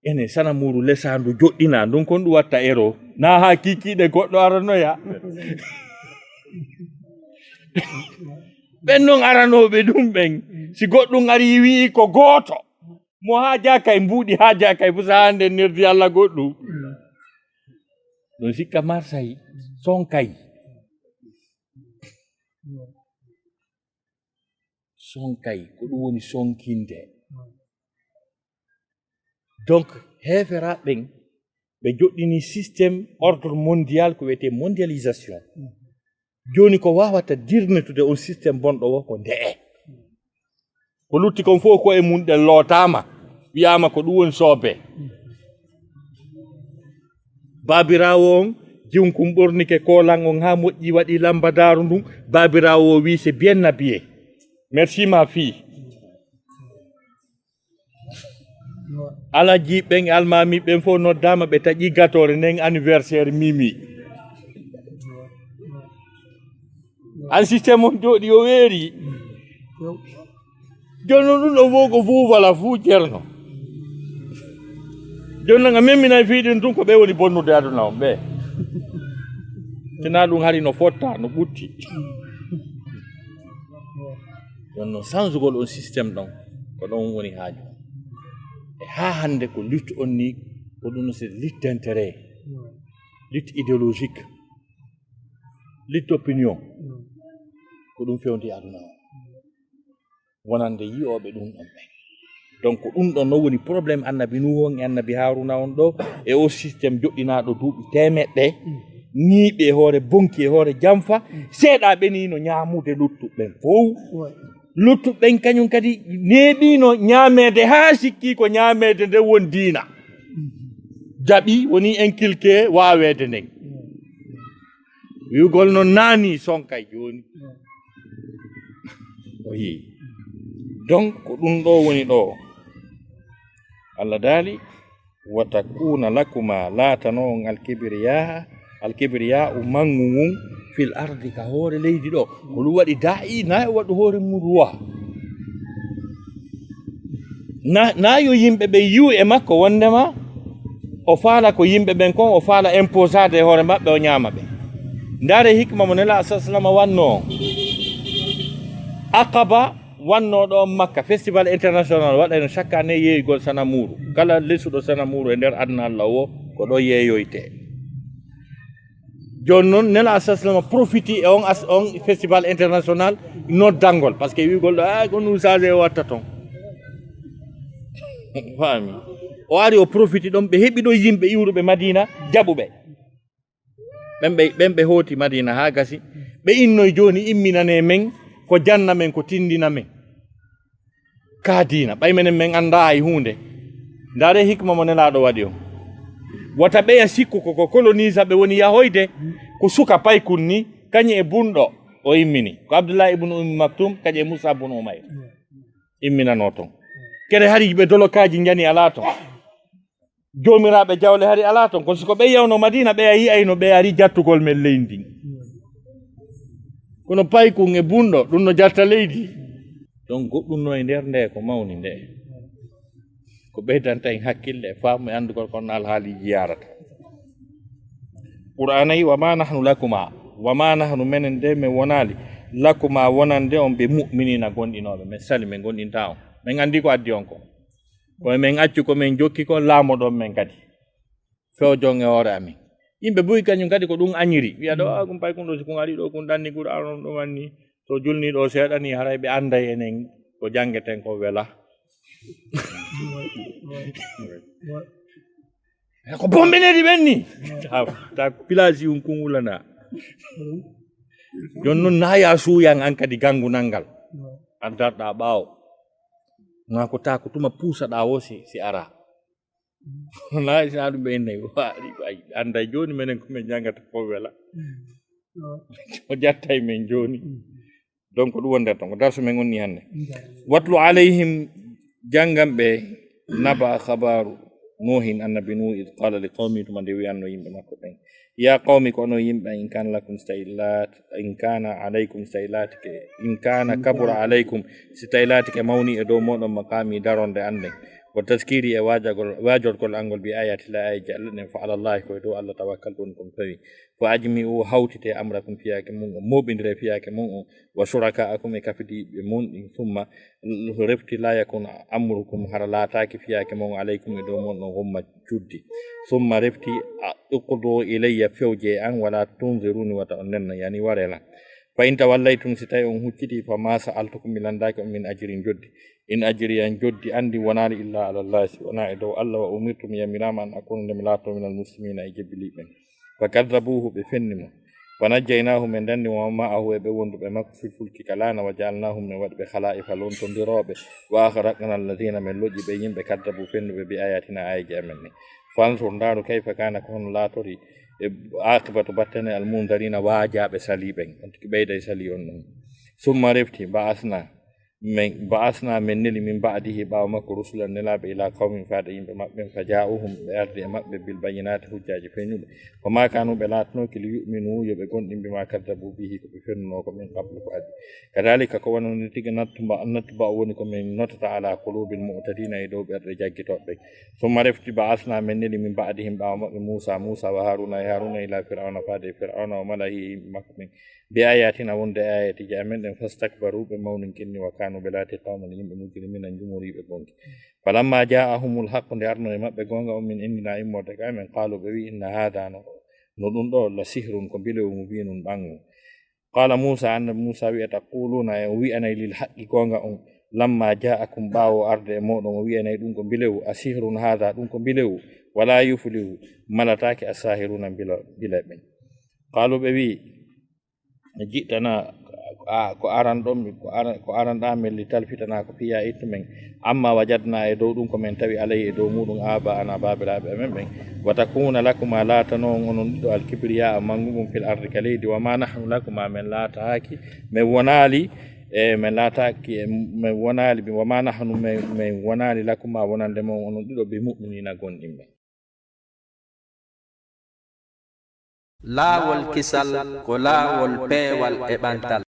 ene sanamuru lesandu joɗɗina ɗum kon ɗum watta ero na ha kikiɗe goɗɗo aranoya ɓen noon aranoɓe ɗum ɓen si goɗɗum ari wi'i ko gooto mo haaja kay mbuuɗi haaja kay fo sa hande nerdi Allah goɗɗum ɗum sikka marsayi sonkay ko ɗum woni sonkinde donc heferaɓen ɓe joɗɗini systéme ordre mondial ko wiyete mondialisation joni ko wawata dirnetude on systéme bonɗo wo ko ndee ko lutti kon fof ko e mum ɗen lootama wiyama ko ɗum woni soobe babirawo on jinkum ɓornike kolan on ha moƴƴi waɗi lambadaru ndum babirawo o wi c'est bien habillé merci ma fille ala jiɓɓen almami ɓen fof noddama ɓe taƴi gatore nden anniversaire mimi an systéme on jooɗi o weeri joni noon ɗum ɗo fof ko fuufala fuu ceerno joni noon a memminay fiiɗin tun ko ɓe woni bonnude aduna on ɓe sina ɗum hari no fotta no ɓutti joni noon changegol on systéme ɗon ko ɗon woni haaju e ha hande ko lutte on ni ko ɗum no c'est lutte d'intérêt lutte idéologique lutte opinion ko ɗum fewndi aduna o wonande yiyoɓe ɗum ɗon ɓe donc ɗum ɗon no woni probléme annabi nuhu on e annabi haruna on ɗo e o systéme joɗɗinaɗo duuɓi temeɗɗe ñiiɓe e hoore bonki e hoore jamfa seeɗa ɓenino ñaamude luttuɓen fof luttuɓen kañum kadi neeɓino ñaamede haa sikki ko ñaamede nde won diina jaɓi woni inculqué waawede nden wiugol no naani sonkay joni o yii donc ko ɗum ɗo woni ɗo Allah daali wa takuna lakuma laatano on alkibriya mangu ngun fil ardi ka hoore leydi ɗo ko ɗum waɗi da'i na e waɗu hoore mum ruwa na yo yimɓe ɓe yiw e makko wondema o faala ko yimɓe ɓen kon o faala imposade e hoore maɓɓe o ñaama ɓe ndaare hikma mo nela sallam wanno aqaba wanno ɗo makka festival international waɗano chaque année yeeygol sanamuru kala lesuɗo sanamuru e nder aduna Allah o ko ɗo yeeyoyte joni noon nela sallam profiti e on festival international noddangol par ce que wigol ɗo ko Oustaz e watta ton faami o ari o profiti ɗon ɓe heɓi ɗo yimɓe iwruɓe Madina jaɓuɓe ɓen ɓe hooti Madina ha gasi ɓe innoy joni imminane men ko janna men ko tindina men ka diina ɓay menen men anda hay hunde ndaare hikma mo nelaɗo waɗi on wata ɓeya sikku koko colonisa ɓe woni yahoyde ko suka paykun ni kañi e bunɗo o immini ko Abdullah ibn Maktum kañi e Musa ibn Umayr imminano ton kede hari ɓe dolokaji jani ala ton jomiraɓe jawle hari ala ton ko siko ɓe yawno Madina ɓe yi ayno ɓe ari jattugol men leydi kono paykun e bunɗo ɗum no jatta leydi donc goɗɗum no e nder nde ko mawni nde ko ɓeydanta en hakkille e faamu e andugol kono alhaaliji yarata qur'anayi wama nahnu lakuma wama nahnu menen de min wonali lakuma wonande on ɓe mu'minina gonɗinoɓe min sali min gonɗinta on min andi ko addi on ko koye min accu komin jokki ko laamoɗon men kadi fewjon e hoore amin yimɓe boyi kañum kadi ko ɗum añiri wiya ɗo kum pay kum ɗo si kum ari ɗo kum ɗanni qur'an ɗum anni so julni ɗo seeɗani haray ɓe anday enen ko jangeten ko wela ko bombenedi ɓenni ta pilasi um kum wulana jon noon naya suuyan an kadi gangunal ngal addarɗa ɓaawo ga ko ta ko tuma puusaɗa wo si ara na sa ɗum ɓe ennayi anday joni minen komin jangata ko wela o jattay men joni donc ɗum wondata ton ko darso men onni hannde watlu alayhim jangam ɓe naba habaru nuhin annabi nuh id qala li qawmi tuma nde wiyanno yimɓe makko ɓen ya qawmi ko ono yimɓe in kana alaykum staylatike in kana kabura alaykum si taylatike mawni e dow moɗon maqami daronde anden wa taskiri e wajorgol angol bi ayati la ayaji allah nen fa alallahi koye dow allah tawakkal ɗon kom tawi fo ajmi o hawtite amrakum fiyake mum o moɓidire fiyake mum o wa suraka akum e kafidiɓe mum ɗin summa refti la yakun amrukum hara laataki fiyake mum alaykum e dow mon ɗon homma cuddi summa refti uqdo ilayya fewje an wala tunziruni wata on nenna yani warela fa in tawallaytum si tawi on hucciti fa ma sa'altukum mi landaki on min ajirin joddi in ajiri an joddi andi wonani illa ala allah si wona e dow allah wa umirtu mi yamirama an akuna nde mi laatto minal muslimina e jebiliɓen fa kaddabuhu ɓe fenni mo fa najjaynahum min danni mo ma'ahu e ɓe wonduɓe makko fil fulki kalana wa ja'alnahum min waɗi ɓe khala'ifa lontodiroɓe wa akhraqna alladhina min loƴƴi ɓe yimɓe kaddabu fennuɓe bi ayatina ayaji amen ni fansur ndaru kayfa kana ko hono laatori e aqibatu battane almundarina waajaɓe saliɓen on tigi ɓeyda e sali on noon summa refti ba'asna min neli min ba'dihi ɓaawa makko rusulan nelaɓe ila qawmin faada yimɓe maɓɓe fa ja'uhum ɓe ardi e maɓɓe bil bayinati hujjaji feñuɓe fa ma kanu ɓe laatanoki li yu'minu yoɓe gonɗin bima kaddabu bihi ko ɓe fennuno ko min qablu ko addi kadalika ko wononi tigi nattuba o woni komin notata ala qulubil mu'tadina e dow ɓerɗe jaggitoɓe summa refti ba'asna min neli min ba'dihim ɓaawa maɓɓe musa wa haruna ila fir'auna faade e fir'auna o malahi yimɓe makko ɓen bi ayatina wonde ayatiji amen ɗen fastakbaru ɓe mawnin kinni wa kanu ɓe laati qawman yimɓe mujrimina jumoriɓe gonki falamma ja'ahumul haqqu nde arno e maɓɓe gonga on min indina immorde ka men qalu ɓe wi inna hada no ɗum ɗo la sihrun ko bilewu mubinun ɓangu qala musa annabi musa wi'a taquluna e wi'anay lil haqqi gonga on lamma ja'akum ɓaawo arde e moɗon o wi'anay ɗum ko bilewu a sihrun hada ɗum ko bilewu wala yuflihu malatake asahiruna bila ɓen qalu ɓe wi jiɗtana ko aranɗa men li talfitana ko piya ittu men amma wajadna e dow ɗum komin tawi alayhi e dow muɗum aba ana babiraɓe amen ɓen watakuna lakuma laatano onon ɗiɗo alkibriya a mangumum fil ardi ka leydi wama nahnu lakuma min laataki min wonali e min laataki min wonali wama nahnu min wonali lakuma wonande mon onon ɗiɗo ɓe mu'minina gonɗinɓe laawol kisal ko laawol peewal e ɓantal